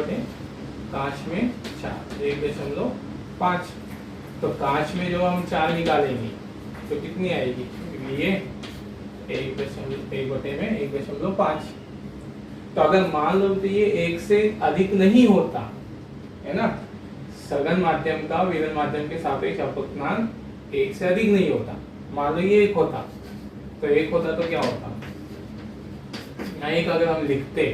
कांच में 4, 1.5। तो कांच में जो हम 4 निकालेंगे तो कितनी आएगी, ये 1/5। तो अगर मान लो तो ये 1 से अधिक नहीं होता है ना, सघन माध्यम का विरल माध्यम के सापेक्ष अपवर्तनांक 1 से अधिक नहीं होता, मान लो ये 1 होता, तो 1 होता तो क्या होता, यहाँ 1 अगर हम लिखते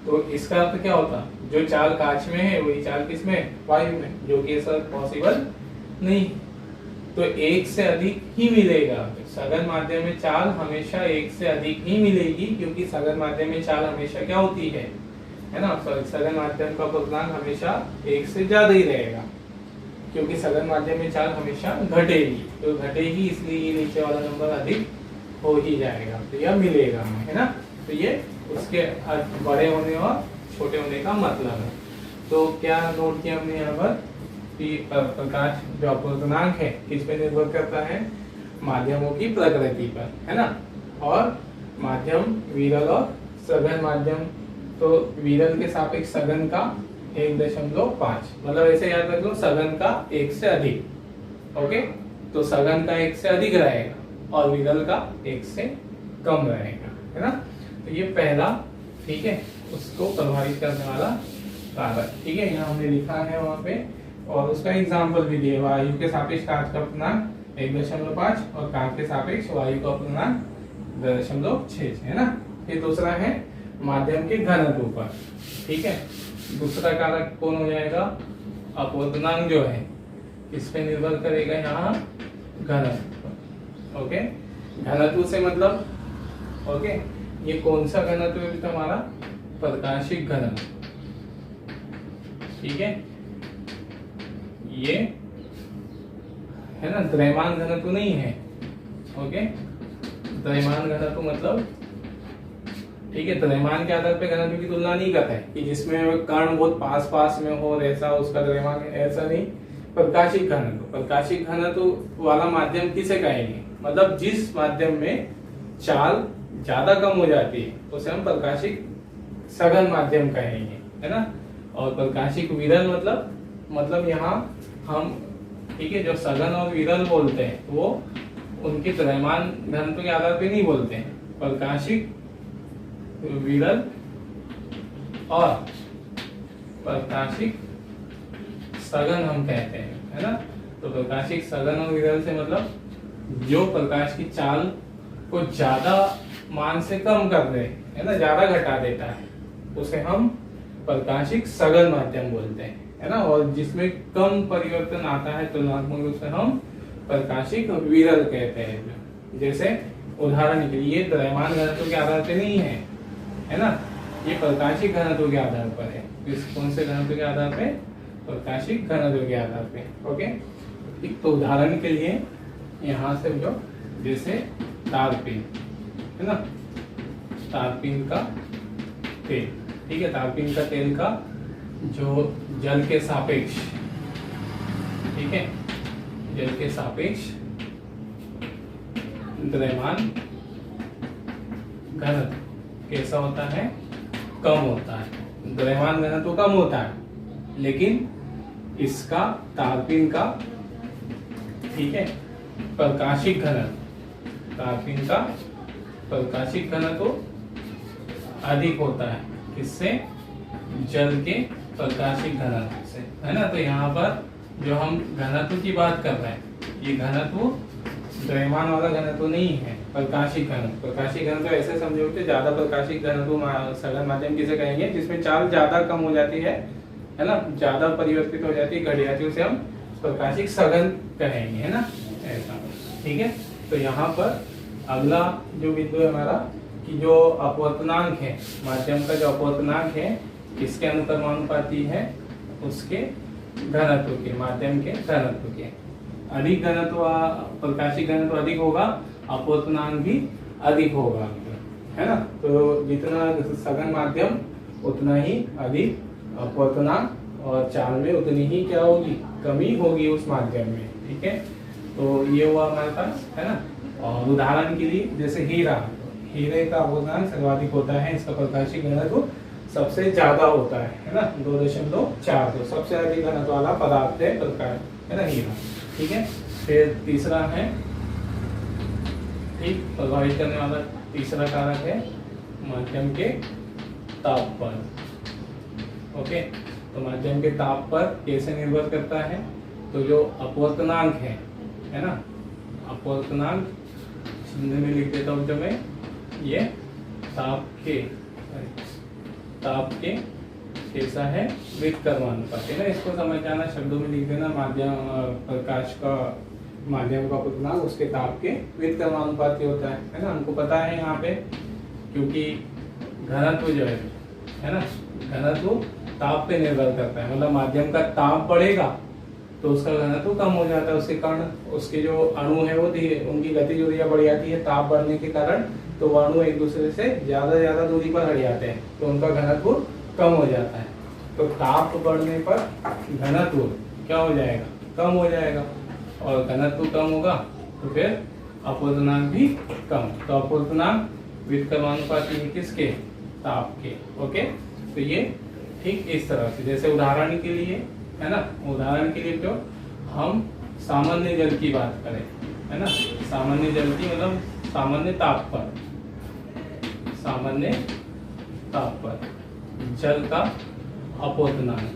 तो इसका अर्थ क्या होता, जो चाल कांच में है वही चाल किस में, वायु में, जो कि ऐसा पॉसिबल नहीं। तो 1 से अधिक ही मिलेगा। सघन माध्यम में चाल हमेशा 1 से अधिक ही मिलेगी, क्योंकि सघन माध्यम में चाल हमेशा क्या होती है ना, सघन माध्यम का पूर्णांक हमेशा 1 से ज्यादा ही रहेगा, क्योंकि सघन माध्यम में चाल हमेशा घटेगी, तो घटेगी इसलिए ये नीचे वाला नंबर अधिक हो ही जाएगा, तो यह मिलेगा हमें, है ना। तो ये उसके बड़े होने और छोटे होने का मतलब है। तो क्या नोट किया हमने यहाँ पर कि प्रकाश जो अपूर्णांक है किस पे निर्भर करता है, माध्यमों की प्रकृति पर, है ना। और माध्यम विरल और सघन माध्यम, तो विरल के सापेक्ष सघन का 1.5, मतलब ऐसे याद रख लो, सघन का 1 से अधिक, ओके। तो सघन का 1 से अधिक रहेगा और विरल का 1 से कम रहेगा, है ना। तो ये पहला, ठीक है, उसको प्रभावित करने वाला कारक, ठीक है, यहाँ हमने लिखा है वहां पे, और उसका एग्जाम्पल भी दिया, वायु के सापेक्ष कांच का पूर्णांक 1.5 और कांच के सापेक्ष वायु का पूर्णांक 0.6, है ना। फिर दूसरा है माध्यम के घनत्व पर, ठीक है। दूसरा कारक कौन हो जाएगा, अपूर्णांक जो है इस पे निर्भर करेगा यहाँ घनत्व, ओके। घनत्व से मतलब, ओके, ये कौन सा घनत्व है तुम्हारा, प्रकाशिक घनत्व, ठीक है। ये है ना, द्रव्यमान घनत्व नहीं है, ओके। द्रव्यमान घनत्व मतलब, ठीक है, द्रव्यमान के आधार पे घनत्व की तुलना नहीं करता है कि जिसमें कण बहुत पास पास में हो ऐसा उसका द्रव्यमान, ऐसा नहीं। प्रकाशिक घनत्व, प्रकाशिक घनत्व वाला माध्यम किसे कहेंगे, मतलब जिस माध्यम में चाल ज्यादा कम हो जाती है उसे हम प्रकाशिक सघन माध्यम कहेंगे, है ना। और प्रकाशिक विरल मतलब यहाँ हम, ठीक है, जो सघन और विरल बोलते हैं वो उनके द्रव्यमान घनत्व के आधार पे नहीं बोलते हैं, प्रकाशिक विरल और प्रकाशिक सघन हम कहते हैं, है ना। तो प्रकाशिक सघन और विरल से मतलब जो प्रकाश की चाल को ज्यादा मान से कम कर दे, है ना, ज्यादा घटा देता है, उसे हम प्रकाशिक सघन माध्यम बोलते हैं, है ना। और जिसमें कम परिवर्तन आता है तुलनात्मक रूप से हम प्रकाशिक विरल कहते हैं। जैसे उदाहरण के लिए द्रव्यमान घनत्व के आधार पे नहीं है ना, ये प्रकाशिक घनत्व के आधार पर है। इस कौन से घनत्व के आधार पे, प्रकाशिक घनत्व के आधार पे, ओके। तो उदाहरण के लिए यहाँ से जो, जैसे तारपीन, है ना, तारपीन का तेल, ठीक है, तारपीन का तेल का जो जल के सापेक्ष, ठीक है, जल के सापेक्ष द्रव्यमान घनत्व कैसा होता है, कम होता है। द्रव्यमान घनत्व कम होता है, लेकिन इसका तारपीन का, ठीक है, प्रकाशिक घनत्व, तारपीन का प्रकाशिक घनत्व अधिक होता है, किससे, जल के प्रकाशिक घनत्व से, है ना। तो यहाँ पर जो हम घनत्व की बात कर रहे हैं, ये घनत्व द्रव्यमान वाला घनत्व नहीं है, प्रकाशिक घनत्व। प्रकाशिक घनत्व ऐसे समझो कि ज्यादा प्रकाशिक घनत्व सघन माध्यम किसे कहेंगे, जिसमें चाल ज्यादा कम हो जाती है ना, ज्यादा परिवर्तित हो जाती है, घट जाती है, उसे हम प्रकाशिक सघन कहेंगे, है ना, ऐसा, ठीक है। तो यहाँ पर अगला जो बिंदु है हमारा, कि जो अपवर्तनांक है, माध्यम का जो अपवर्तनांक है किसके अनुक्रमानुपाती है, उसके घनत्व के, माध्यम के घनत्व के। अधिक घनत्व, प्रकाशिक घनत्व अधिक होगा, अपवर्तनांक भी अधिक होगा, है ना। तो जितना सघन माध्यम उतना ही अधिक अपवर्तनांक, और चाल में उतनी ही क्या होगी, कमी होगी उस माध्यम में, ठीक है। तो ये हुआ हमारे पास, है ना। और उदाहरण के लिए जैसे हीरा, हीरे का अपवर्तनांक सर्वाधिक होता है, इसका प्रकाशिक घनत्व सबसे ज्यादा होता है ना, 2.42, सबसे अधिक घनत्व वाला पदार्थ है प्रकाश, है ना, हीरा, ठीक है। फिर तीसरा है, ठीक, प्रभावित करने वाला तीसरा कारक है माध्यम के ताप पर, ओके। तो माध्यम के ताप पर कैसे निर्भर करता है, तो जो अपवर्तनांक है ना, अपूर्णांक चिन्ह में लिख देता हूँ जो मैं, ये ताप के कैसा है व्युत्क्रमानुपात है ना, इसको समझ जाना, शब्दों में लिख देना, माध्यम प्रकाश का माध्यम का अपूर्णांक उसके ताप के व्युत्क्रमानुपाती होता है ना, हमको पता है यहाँ पे, क्योंकि घनत्व जो है ना, घनत्व ताप पे निर्भर करता है, मतलब माध्यम का ताप बढ़ेगा तो उसका घनत्व कम हो जाता है, उसके कारण उसके जो अणु है वो धीरे, उनकी गतिज ऊर्जा बढ़ जाती है ताप बढ़ने के कारण, तो वो अणु एक दूसरे से ज्यादा दूरी पर हट जाते हैं, तो उनका घनत्व कम हो जाता है। तो ताप बढ़ने पर घनत्व क्या हो जाएगा, कम हो जाएगा, और घनत्व कम होगा तो फिर अपूर्णांक भी कम, तो अपूर्णांक व्युत्क्रमानुपाती है किसके, ताप के। ओके, तो ये ठीक इस तरह से, जैसे उदाहरण के लिए है ना, उदाहरण के लिए जो हम सामान्य जल की बात करें है ना, सामान्य जल की मतलब सामान्य ताप पर जल का अपूर्णांक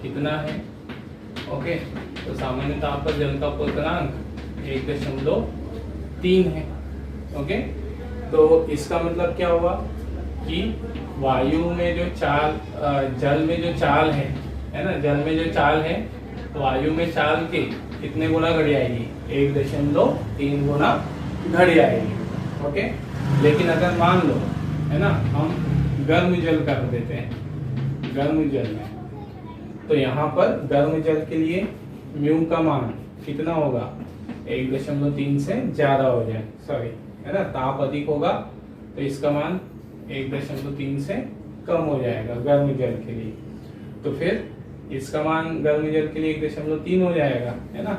कितना है। ओके, तो सामान्य ताप पर जल का अपूर्णांक 1.3 है। ओके, तो इसका मतलब क्या हुआ कि वायु में जो चाल, जल में जो चाल है ना, जल में जो चाल है वायु में चाल के कितने गुना घट जाएगी, 1.3 गुना घट जाएगी। ओके, लेकिन अगर मान लो है ना, हम गर्म जल कर देते हैं, गर्म जल में, तो यहाँ पर गर्म जल के लिए म्यू का मान कितना होगा, 1.3 से ज्यादा हो जाए, सॉरी है ना, ताप अधिक होगा तो इसका मान 1.3 से कम हो जाएगा गर्म जल के लिए, तो फिर इसका मान गर्म जल के लिए 1.3 हो जाएगा है ना,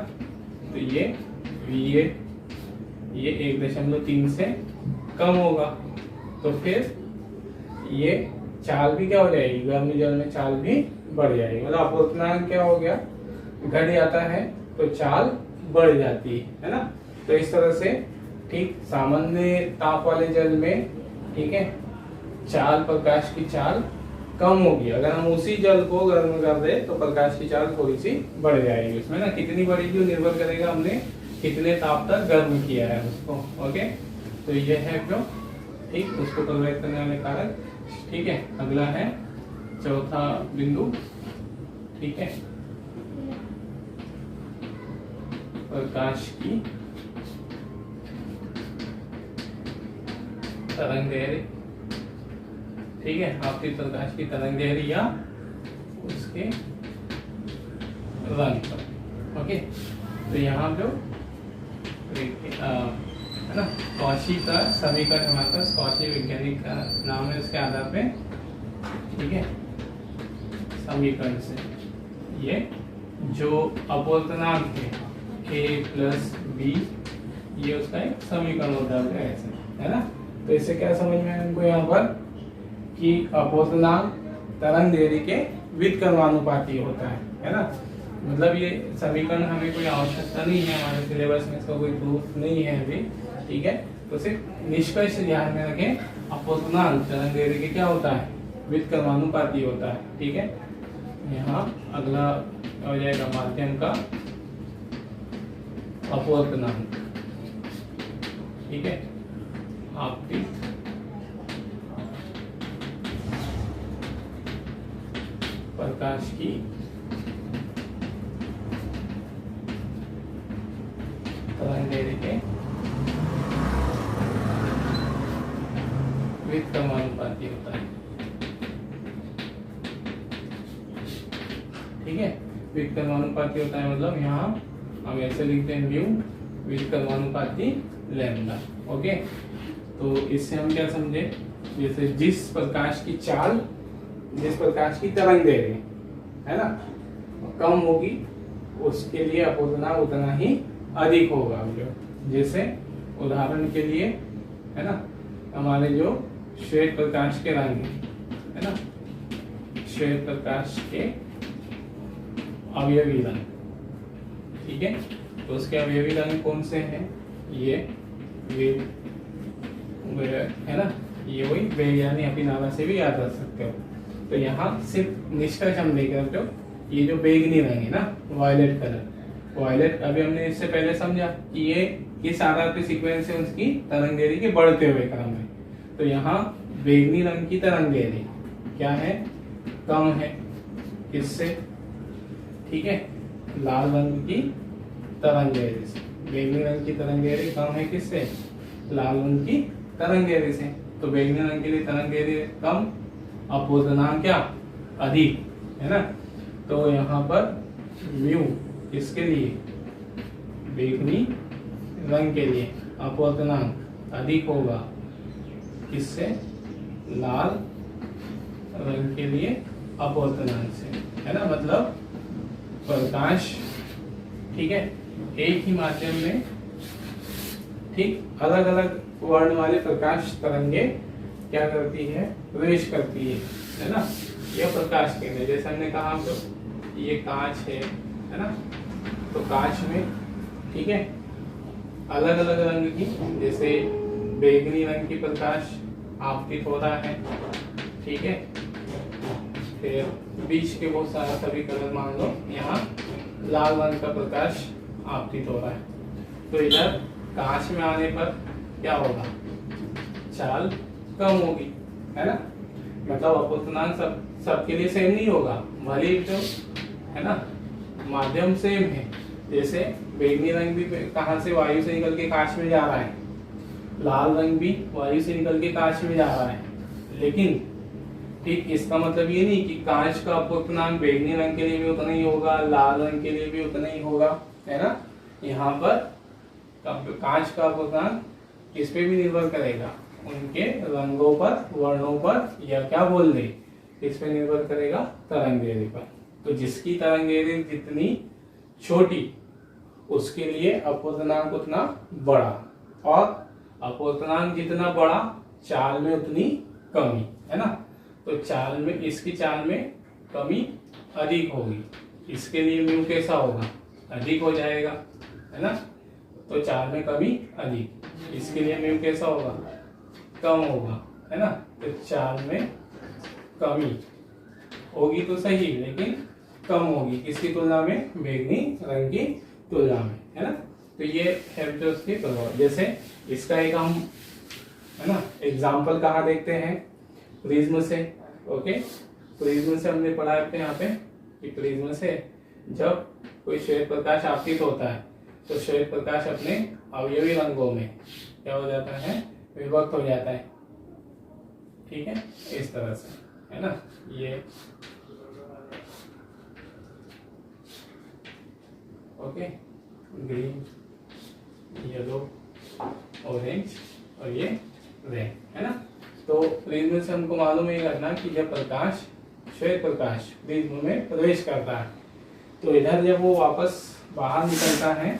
तो ये 1.3 से कम होगा, तो फिर ये चाल भी क्या हो जाएगी, गर्म जल में चाल भी बढ़ जाएगी, मतलब अपूर्णांक क्या हो गया, घट जाता है तो चाल बढ़ जाती है ना। तो इस तरह से ठीक सामान्य ताप वाले जल में ठीक है चाल, प्रकाश की चाल कम होगी, अगर हम उसी जल को गर्म कर दे तो प्रकाश की चाल थोड़ी सी बढ़ जाएगी उसमें ना, कितनी बढ़ेगी वो निर्भर करेगा हमने कितने ताप तक गर्म किया है उसको। ओके, तो ये है क्यों ठीक, उसको प्रभावित करने वाले कारक। ठीक है, अगला है चौथा बिंदु, ठीक है, प्रकाश की तरंग दैर्घ्य। ठीक है, आपकी प्रकाश की तरंग दैर्घ्य या उसके रंग पर। ओके, तो यहाँ जो है ना, कॉची का समीकरण हमारे पास, कॉची वैज्ञानिक का नाम है, उसके आधार पे ठीक है समीकरण से ये जो अपूर्णांक है a+b, ये उसका एक समीकरण होता है ऐसे है ना। तो इससे क्या समझ में हमको यहाँ पर कि अपूर्णांक तरंग दैर्घ्य के व्युत्क्रमानुपाती होता है ना, मतलब ये समीकरण हमें कोई आवश्यकता नहीं है, हमारे सिलेबस में इसका कोई प्रूफ नहीं है अभी। ठीक है, तो सिर्फ निष्कर्ष ध्यान में रखें, अपूर्णांक तरंग दैर्घ्य क्या होता है, व्युत्क्रमानुपाती होता है। ठीक है, यहाँ अगला हो जाएगा माध्यम का अपूर्णांक। ठीक है, आपकी प्रकाश की तरंग दैर्घ्य के व्युत्क्रमानुपाती होता है। ठीक है, व्युत्क्रमानुपाती होता है मतलब यहाँ हम ऐसे लिखते हैं म्यू व्युत्क्रमानुपाती लैम्डा। ओके, तो इससे हम क्या समझे, जैसे जिस प्रकाश की चाल, जिस प्रकाश की तरंग दैर्घ्य है ना कम होगी, उसके लिए अपूर्णांक उतना ही अधिक होगा। जो जैसे उदाहरण के लिए है ना, हमारे जो श्वेत प्रकाश के रंग है ना, श्वेत प्रकाश के अवयवी रंग। ठीक है, तो उसके अवयवी रंग कौन से हैं, ये है ना, ये वही वेग यानी अभिनावा से भी याद रख सकते हो। तो यहाँ सिर्फ निष्कर्ष हम देख रहे हो, ये जो बैगनी रंग है ना, वायलेट कलर, वायलेट अभी हमने इससे पहले समझा कि ये किस आधार पे सीक्वेंस है उसकी तरंग दैर्ध्य के बढ़ते हुए क्रम में। तो यहाँ बैंगनी रंग की तरंग दैर्ध्य क्या है, कम है, किससे, ठीक है, लाल रंग की तरंग दैर्ध्य से। बैंगनी रंग की तरंग दैर्ध्य कम है किससे, लाल रंग की तरंग दैर्ध्य से। तो बैंगनी रंग के लिए तरंग दैर्ध्य कम, अपवर्तनांक क्या, अधिक, है ना। तो यहाँ पर म्यू किसके लिए, बैंगनी रंग के लिए अपवर्तनांक अधिक होगा किससे, लाल रंग के लिए अपवर्तनांक से, है ना। मतलब प्रकाश, ठीक है, एक ही माध्यम में ठीक अलग अलग वर्ण वाले प्रकाश तरंगे क्या करती है, प्रवेश करती है ना। यह प्रकाश केंद्र, जैसे हमने कहा तो ये कांच है ना। तो कांच में, ठीक है, अलग अलग रंग की, जैसे बैंगनी रंग की प्रकाश आपतित हो रहा है, ठीक है। फिर बीच के बहुत सारा सभी कलर मान लो, यहाँ लाल रंग का प्रकाश आपतित हो रहा है। तो इधर कांच में आने पर क्या होगा, चाल कम होगी, है ना। मतलब अपवर्तनांक सबके लिए सेम नहीं होगा, भले ही जो है ना माध्यम सेम है। जैसे बैंगनी रंग भी कहाँ से, वायु से निकल के कांच में जा रहा है, लाल रंग भी वायु से निकल के कांच में जा रहा है। लेकिन ठीक इसका मतलब ये नहीं कि कांच का अपवर्तनांक बैंगनी रंग के लिए भी उतना ही होगा, लाल रंग के लिए भी उतना ही होगा, है ना। यहाँ पर कांच का अपवर्तनांक किस पे भी निर्भर करेगा, उनके रंगों पर, वर्णों पर, या क्या बोल दे, किस पे निर्भर करेगा, तरंग दैर्ध्य पर। तो जिसकी तरंग दैर्ध्य जितनी छोटी उसके लिए अपवर्तनांक उतना बड़ा, और अपवर्तनांक जितना बड़ा चाल में उतनी कमी, है ना। तो चाल में, इसकी चाल में कमी अधिक होगी, इसके लिए म्यू कैसा होगा, अधिक हो जाएगा, है ना। तो चाल में कमी अधिक, इसके लिए म्यू कैसा होगा, कम होगा, है ना। तो चाल में कमी होगी तो सही, लेकिन कम होगी किसकी तुलना में, बैंगनी रंग की तुलना में, है ना। तो ये है जो उसकी प्रभाव। जैसे इसका एक हम, है ना, एग्जाम्पल कहाँ देखते हैं, प्रिज्म से। ओके, प्रिज्म से हमने पढ़ा है यहाँ पे कि प्रिज्म से जब कोई श्वेत प्रकाश आपतित होता है तो श्वेत प्रकाश अपने अवयवी रंगों में क्या हो जाता है, विभक्त हो जाता है, ठीक है, इस तरह से, है ना। ये ओके, ग्रीन, येलो, ऑरेंज और ये रेड, है ना। तो प्रिज्म से हमको मालूम है करना कि जब प्रकाश, श्वेत प्रकाश प्रिज्म में प्रवेश करता है तो इधर जब वो वापस बाहर निकलता है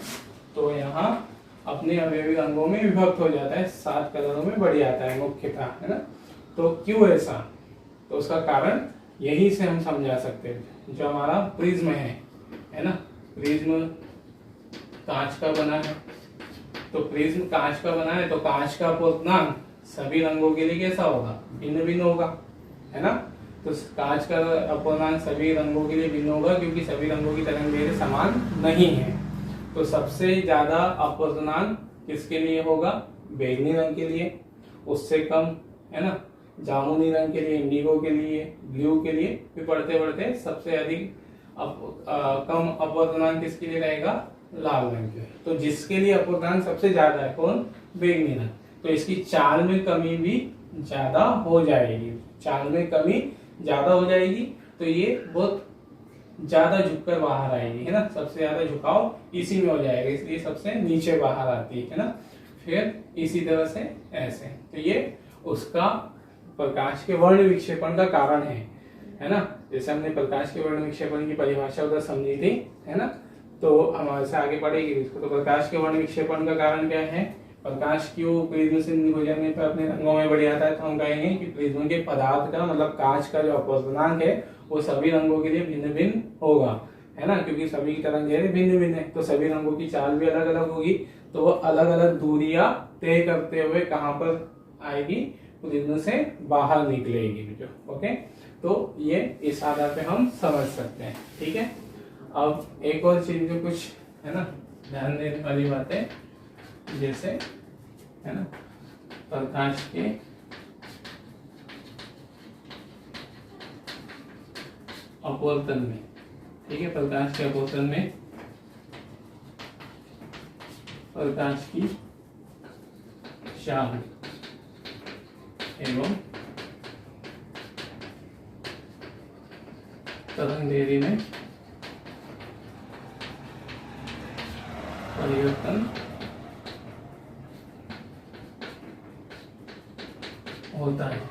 तो यहाँ अपने अवयवी रंगों में विभक्त हो जाता है, 7 कलरों में बढ़ जाता है मुख्यतः, है ना। तो क्यों ऐसा, तो उसका कारण यही से हम समझा सकते हैं। जो हमारा प्रिज्म है ना, प्रिज्म कांच का बना है, तो प्रिज्म कांच का बना है तो कांच का अपवर्तनांक सभी रंगों के लिए कैसा होगा, भिन्न भिन्न होगा, है ना। तो कांच का अपवर्तनांक सभी रंगों के लिए भिन्न होगा क्योंकि सभी रंगों की तरंग दैर्ध्य समान नहीं है। तो सबसे ज्यादा अपवर्तनांक किसके लिए होगा, बैंगनी रंग के लिए, उससे कम, है ना, जामुनी रंग के लिए, इंडिगो के लिए, ब्लू के लिए, फिर बढ़ते बढ़ते सबसे अधिक कम अपवर्तनांक किसके लिए रहेगा, लाल रंग के। तो जिसके लिए अपवर्तनांक सबसे ज्यादा है कौन, बैंगनी रंग, तो इसकी चाल में कमी भी ज्यादा हो जाएगी, चाल में कमी ज्यादा हो जाएगी। तो ये बहुत ज्यादा झुककर बाहर आएगी, है ना, सबसे ज्यादा झुकाव इसी में हो जाएगा, इसलिए सबसे नीचे बाहर आती है ना। फिर इसी तरह से ऐसे, तो ये उसका प्रकाश के वर्ण विक्षेपण का कारण है ना। जैसे हमने प्रकाश के वर्ण विक्षेपण की परिभाषा उधर समझी थी, है ना, तो हमारे से आगे पढ़ेगी इसको। तो प्रकाश के वर्ण विक्षेपण का कारण क्या है, प्रकाश क्यों प्रिज्म से गुजरने पर अपने रंगों में बढ़ जाता है, तो हम कहेंगे कि प्रिज्म के पदार्थ का, मतलब कांच का जो अपवर्तनांक है वो सभी रंगों के लिए भिन्न भिन्न होगा, है ना, क्योंकि सभी की तरंग दैर्ध्य भिन्न भिन्न है, तो सभी रंगों की चाल भी अलग अलग होगी। तो वो अलग अलग दूरियां तय करते हुए कहाँ पर आएगी, प्रिज्म से बाहर निकलेगी जो। ओके, तो ये इस आधार पे हम समझ सकते हैं, ठीक है। अब एक और चीज जो कुछ है ना, ध्यान देने वाली बातें जैसे, है ना, प्रकाश के अपवर्तन में, ठीक है, प्रकाश के अपवर्तन में प्रकाश की चाल एवं तरंगदैर्घ्य में परिवर्तन होता है,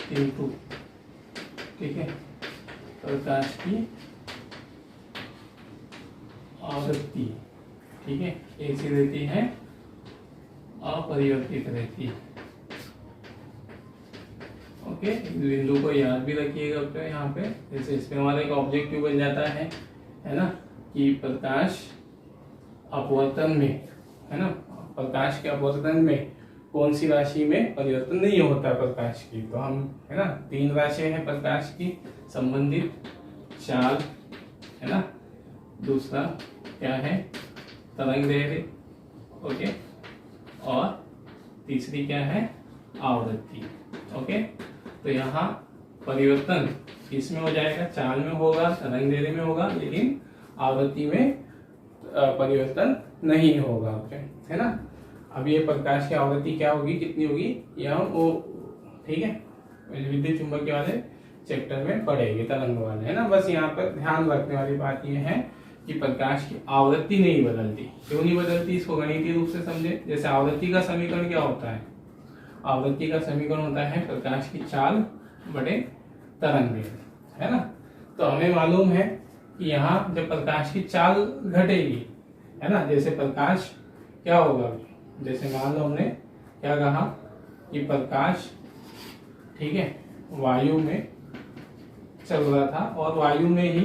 किंतु, ठीक है, प्रकाश की आवृत्ति, ठीक है, ऐसी रहती है, अपरिवर्तित रहती है। ओके, इस बिंदु को याद भी रखिएगा आपका यहाँ पे। जैसे इसमें हमारा एक ऑब्जेक्टिव बन जाता है ना, कि प्रकाश अपवर्तन में, है ना, प्रकाश के अपवर्तन में कौन सी राशि में परिवर्तन नहीं होता प्रकाश की, तो हम, है ना, 3 राशियां हैं प्रकाश की संबंधित, चाल, है ना, दूसरा क्या है, तरंगदैर्घ्य, ओके, और तीसरी क्या है, आवृत्ति। ओके, तो यहाँ परिवर्तन किसमें हो जाएगा, चाल में होगा, तरंगदैर्घ्य में होगा, लेकिन आवृत्ति में परिवर्तन नहीं होगा, है ना। अब ये प्रकाश की आवृत्ति क्या होगी, कितनी होगी, यह वो, ठीक है, विद्युत चुंबकीय वाले चैप्टर में पढ़ेंगे, तरंग वाले, है ना। बस यहाँ पर ध्यान रखने वाली बात यह है कि प्रकाश की आवृत्ति नहीं बदलती। क्यों नहीं बदलती, इसको गणितीय रूप से समझे। जैसे आवृत्ति का समीकरण क्या होता है, आवृत्ति का समीकरण होता है प्रकाश की चाल बटे तरंगदैर्घ्य, है ना। तो हमें मालूम है कि यहाँ जब प्रकाश की चाल घटेगी, है ना, जैसे प्रकाश क्या होगा, जैसे मान लो हमने क्या कहा कि प्रकाश, ठीक है, वायु में चल रहा था और वायु में ही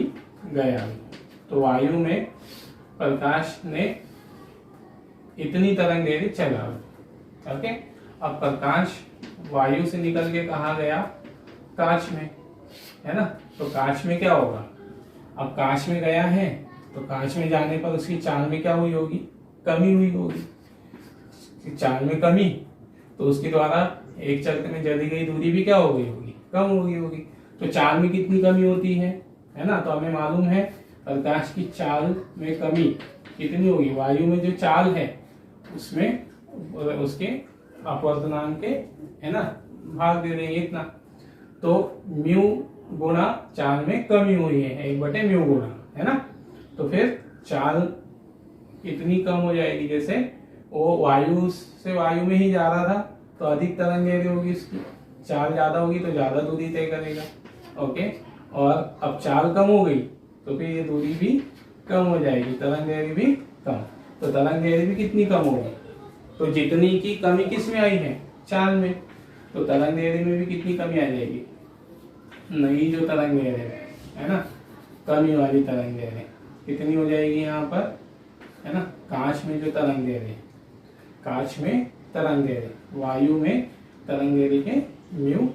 गया, तो वायु में प्रकाश ने इतनी तरंगदैर्घ्य चला, ओके। अब प्रकाश वायु से निकल के कहाँ गया, कांच में, है ना। तो कांच में क्या होगा, अब कांच में गया है तो कांच में जाने पर उसकी चाल में क्या हुई होगी, कमी हुई होगी। चाल में कमी, तो उसके द्वारा एक चक्र में चली गई दूरी भी क्या हो गई होगी, कम हो गई होगी। तो चाल में कितनी कमी होती है ना। तो हमें मालूम है प्रकाश की चाल में कमी कितनी होगी, वायु में जो चाल है उसमें उसके अपवर्तनांक के, है ना, भाग दे देंगे इतना, तो म्यू गुणा चाल में कमी हुई है 1/म्यू गुणा, है ना। तो फिर चाल इतनी कम हो जाएगी, जैसे वो वायु से वायु में ही जा रहा था तो अधिक तरंगदैर्घ्य होगी उसकी, चाल ज्यादा होगी तो ज्यादा दूरी तय करेगा, ओके। और अब चाल कम हो गई तो फिर ये दूरी भी कम हो जाएगी, तरंगदैर्घ्य भी कम, तो तरंगदैर्घ्य भी कितनी कम होगी, तो जितनी की कमी किस में आई है, चाल में, तो तरंगदैर्घ्य में भी कितनी कमी आ जाएगी, नई जो तरंगदैर्घ्य है ना, कमी वाली तरंगदैर्घ्य कितनी हो जाएगी यहाँ पर, है ना। कांच में जो तरंगदैर्घ्य, कांच में तरंगदैर्घ्य वायु में तरंगदैर्घ्य के म्यू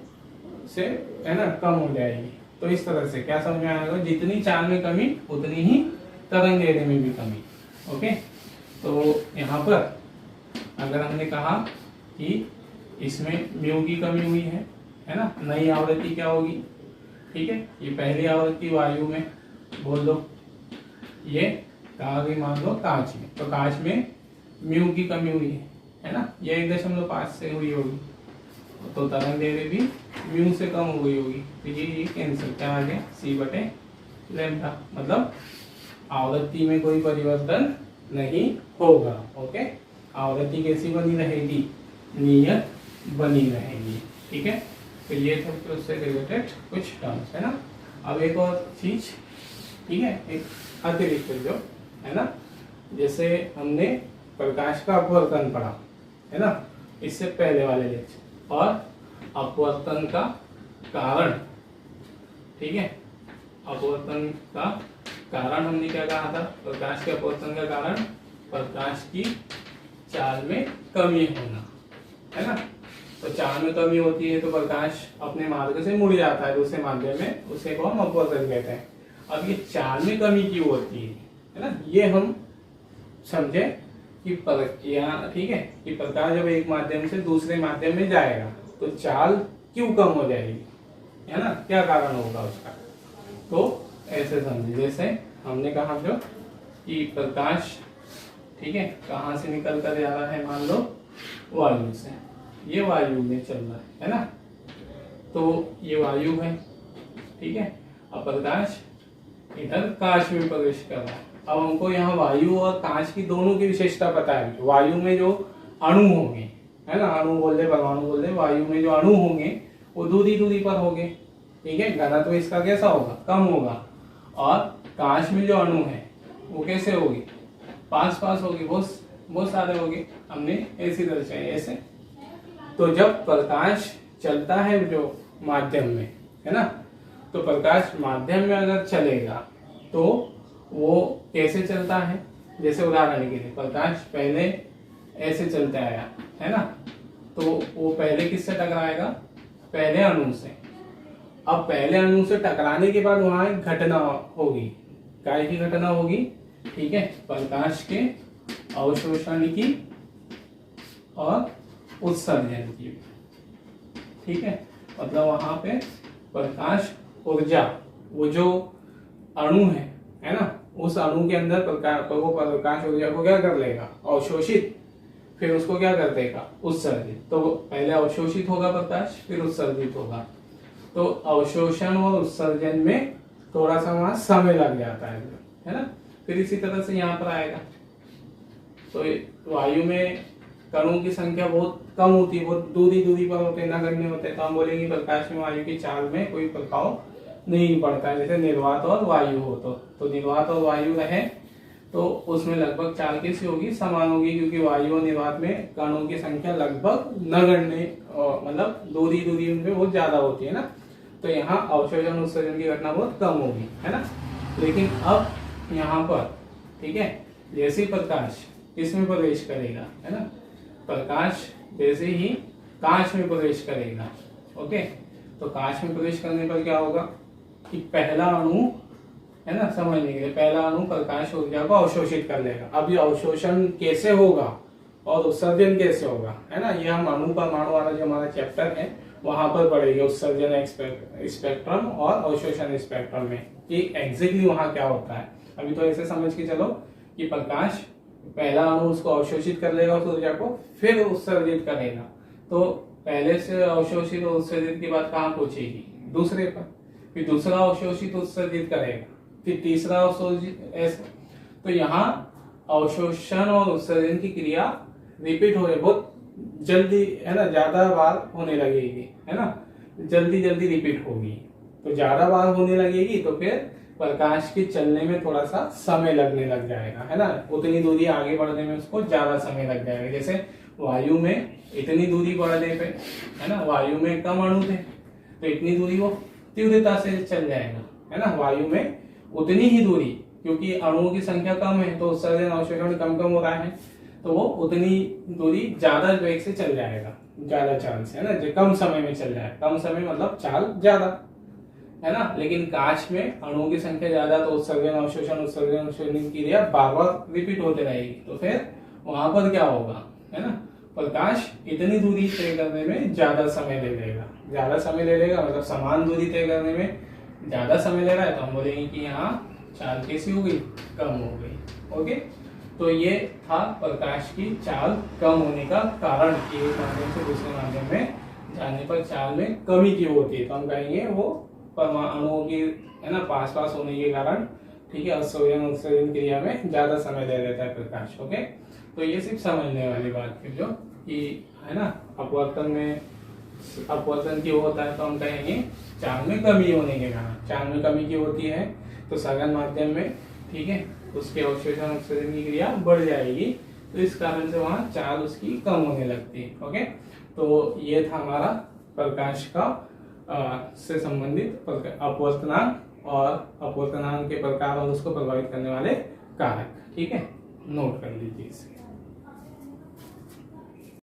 से, है ना, कम हो जाएगी। तो इस तरह से क्या समझ में आएगा, जितनी चाल में कमी उतनी ही तरंगदैर्घ्य में भी कमी, ओके। तो यहाँ पर अगर हमने कहा कि इसमें म्यू की कमी हुई है ना, नई आवृत्ति क्या होगी, ठीक है, ये पहली आवृत्ति वायु में बोल दो, ये कहा गई मान लो कांच में, तो कांच में म्यू की कमी हुई है ना, ये 1.5 से हुई होगी, तो तरंगदैर्घ्य भी म्यू से कम हो गई होगी, तो ये कैंसिल, क्या आ गया, c/λ, मतलब आवृत्ति में कोई परिवर्तन नहीं होगा, ओके। आवृत्ति कैसी बनी रहेगी, नियत बनी रहेगी, ठीक है। तो ये थे उससे रिलेटेड कुछ टर्म्स, है ना। अब एक और चीज, ठीक है, एक अतिरिक्त जो है ना, जैसे हमने प्रकाश का अपवर्तन पढ़ा है ना इससे पहले वाले लेक्चर, और अपवर्तन का कारण, ठीक है, अपवर्तन का कारण हमने क्या कहा था, प्रकाश के अपवर्तन का कारण प्रकाश की चाल में कमी होना, है ना। तो चाल में कमी होती है तो प्रकाश अपने मार्ग से मुड़ जाता है दूसरे माध्यम में, उसे को हम अपवर्तन कहते हैं। अब ये चाल में कमी क्यों होती है, है ना। ये हम समझे कि यहाँ ठीक है कि प्रकाश जब एक माध्यम से दूसरे माध्यम में जाएगा तो चाल क्यों कम हो जाएगी, है ना, क्या कारण होगा उसका। तो ऐसे समझे, जैसे हमने कहा जो कि प्रकाश ठीक है कहाँ से निकल कर जा रहा है, मान लो वायु से, ये वायु में चल रहा है ना, तो ये वायु है ठीक है। अब प्रकाश इधर कांच में प्रवेश कर रहा है। अब हमको यहाँ वायु और कांच की दोनों की विशेषता पता है। वायु में जो अणु होंगे, है ना, अणु बोल दे परमाणु बोल दे, वायु में जो अणु होंगे वो दूरी दूरी पर होंगे ठीक है, घनत्व इसका कैसा होगा, कम होगा। और कांच में जो अणु है वो कैसे होगी, पास पास होगी, बहुत सारे होंगे, हमने ऐसी दर्शाई ऐसे। तो जब प्रकाश चलता है जो माध्यम में, है ना, तो प्रकाश माध्यम में अगर चलेगा तो वो कैसे चलता है, जैसे उदाहरण के लिए प्रकाश पहले ऐसे चलता आया, है ना, तो वो पहले किससे टकराएगा, पहले अणु से। अब पहले अणु से टकराने के बाद वहां एक घटना होगी, काय की घटना होगी, ठीक है, प्रकाश के अवशोषण की और उत्सर्जन की, ठीक है। मतलब वहां पे प्रकाश ऊर्जा, वो जो अणु है ना, उस अणु के अंदर प्रकाश ऊर्जा को क्या कर लेगा, अवशोषित, फिर उसको क्या कर देगा, उत्सर्जित। तो पहले अवशोषित होगा प्रकाश, फिर उत्सर्जित होगा। तो अवशोषण और उत्सर्जन में थोड़ा सा वहां समय लग जाता है ना। फिर इसी तरह से यहाँ पर आएगा। तो वायु में कणों की संख्या बहुत कम होती है, बहुत दूरी दूरी पर होते हैं, नगण्य होते हैं, तो हम बोलेंगे प्रकाश में वायु की चाल में कोई प्रभाव नहीं पड़ता है। जैसे निर्वात और वायु हो तो निर्वात और वायु रहे तो उसमें लगभग चाल कैसी होगी, समान होगी, क्योंकि वायु और निर्वात में कणों की संख्या लगभग नगण्य, मतलब दूरी दूरी उनमें बहुत ज्यादा होती है ना। तो यहाँ अवशोषण उत्सर्जन की घटना बहुत कम होगी, है ना। लेकिन अब यहाँ पर ठीक है, जैसे ही प्रकाश इसमें प्रवेश करेगा, है ना, प्रकाश जैसे ही कांच में प्रवेश करेगा, ओके, तो कांच में प्रवेश करने पर क्या होगा कि पहला अणु, है ना, समझने के लिए, पहला अणु प्रकाश ऊर्जा को अवशोषित कर लेगा। अब ये अवशोषण कैसे होगा और उत्सर्जन कैसे होगा, है ना, ये हम अणु परमाणु वाला जो हमारा चैप्टर है वहां पर पढ़ेंगे, उत्सर्जन स्पेक्ट्रम और अवशोषण स्पेक्ट्रम में कि एग्जैक्टली वहां क्या होता है। अभी तो ऐसे समझ के चलो कि प्रकाश पहला अणु उसको अवशोषित कर लेगा उस ऊर्जा को, फिर उत्सर्जित करेगा। तो पहले से अवशोषित और उत्सर्जित की बात कहाँ पहुंचेगी, दूसरे पर, फिर दूसरा अवशोषित उत्सर्जित करेगा, फिर तीसरा अवशोषित, ऐसा। तो यहाँ अवशोषण और उत्सर्जन की क्रिया रिपीट हो रही, बहुत जल्दी, है ना, ज्यादा बार होने लगेगी, है ना, जल्दी जल्दी रिपीट होगी। तो ज्यादा बार होने लगेगी तो फिर प्रकाश के चलने में थोड़ा सा समय लगने लग जाएगा, है ना, उतनी दूरी आगे बढ़ने में उसको ज्यादा समय लग जाएगा। जैसे वायु में इतनी दूरी बढ़ने पे, है ना, वायु में कम अणु थे तो इतनी दूरी वो तीव्रता से चल जाएगा, है ना, वायु में उतनी ही दूरी, क्योंकि अणुओं की संख्या कम है तो उत्सर्जन अवशोषण कम कम हो रहा है, तो वो उतनी दूरी ज्यादा वेग से चल जाएगा, ज्यादा चाल से, है ना, जो कम समय में चल जाएगा। कम समय मतलब चाल ज्यादा, है ना। लेकिन कांच में अणुओं की संख्या ज्यादा, तो उत्सर्जन अवशोषण की क्रिया बार बार रिपीट होते रहेगी। तो फिर वहां पर क्या होगा, है ना, प्रकाश इतनी दूरी तय करने में ज्यादा समय ले लेगा, ज्यादा समय ले लेगा, मतलब समान दूरी तय करने में ज्यादा समय ले रहा है, तो हम बोलेंगे कि यहाँ चाल कैसी हो गई, कम हो गई। ओके, तो ये था प्रकाश की चाल कम होने का कारण कि एक माध्यम से दूसरे माध्यम में जाने पर चाल में कमी क्यों होती है। तो हम कहेंगे वो परमाणुओं की, है ना, पास पास होने के कारण, ठीक है, अवशोषण उत्सर्जन क्रिया में ज्यादा समय ले लेता है प्रकाश। ओके, तो ये सिर्फ समझने वाली बात फिर जो कि, है ना, अपवर्तन में अपवर्तन क्यों होता है, तो हम कहेंगे चाल में कमी होने के कारण। चाल में कमी क्यों होती है, तो सघन माध्यम में, ठीक है, उसके अवशोषण उत्सर्जन की क्रिया बढ़ जाएगी, तो इस कारण से वहां चाल उसकी कम होने लगती है। ओके, तो ये था हमारा प्रकाश का से संबंधित अपवर्तनांक और अपवर्तनांक के प्रकार और उसको प्रभावित करने वाले कारक। ठीक है, नोट कर लीजिए इसे।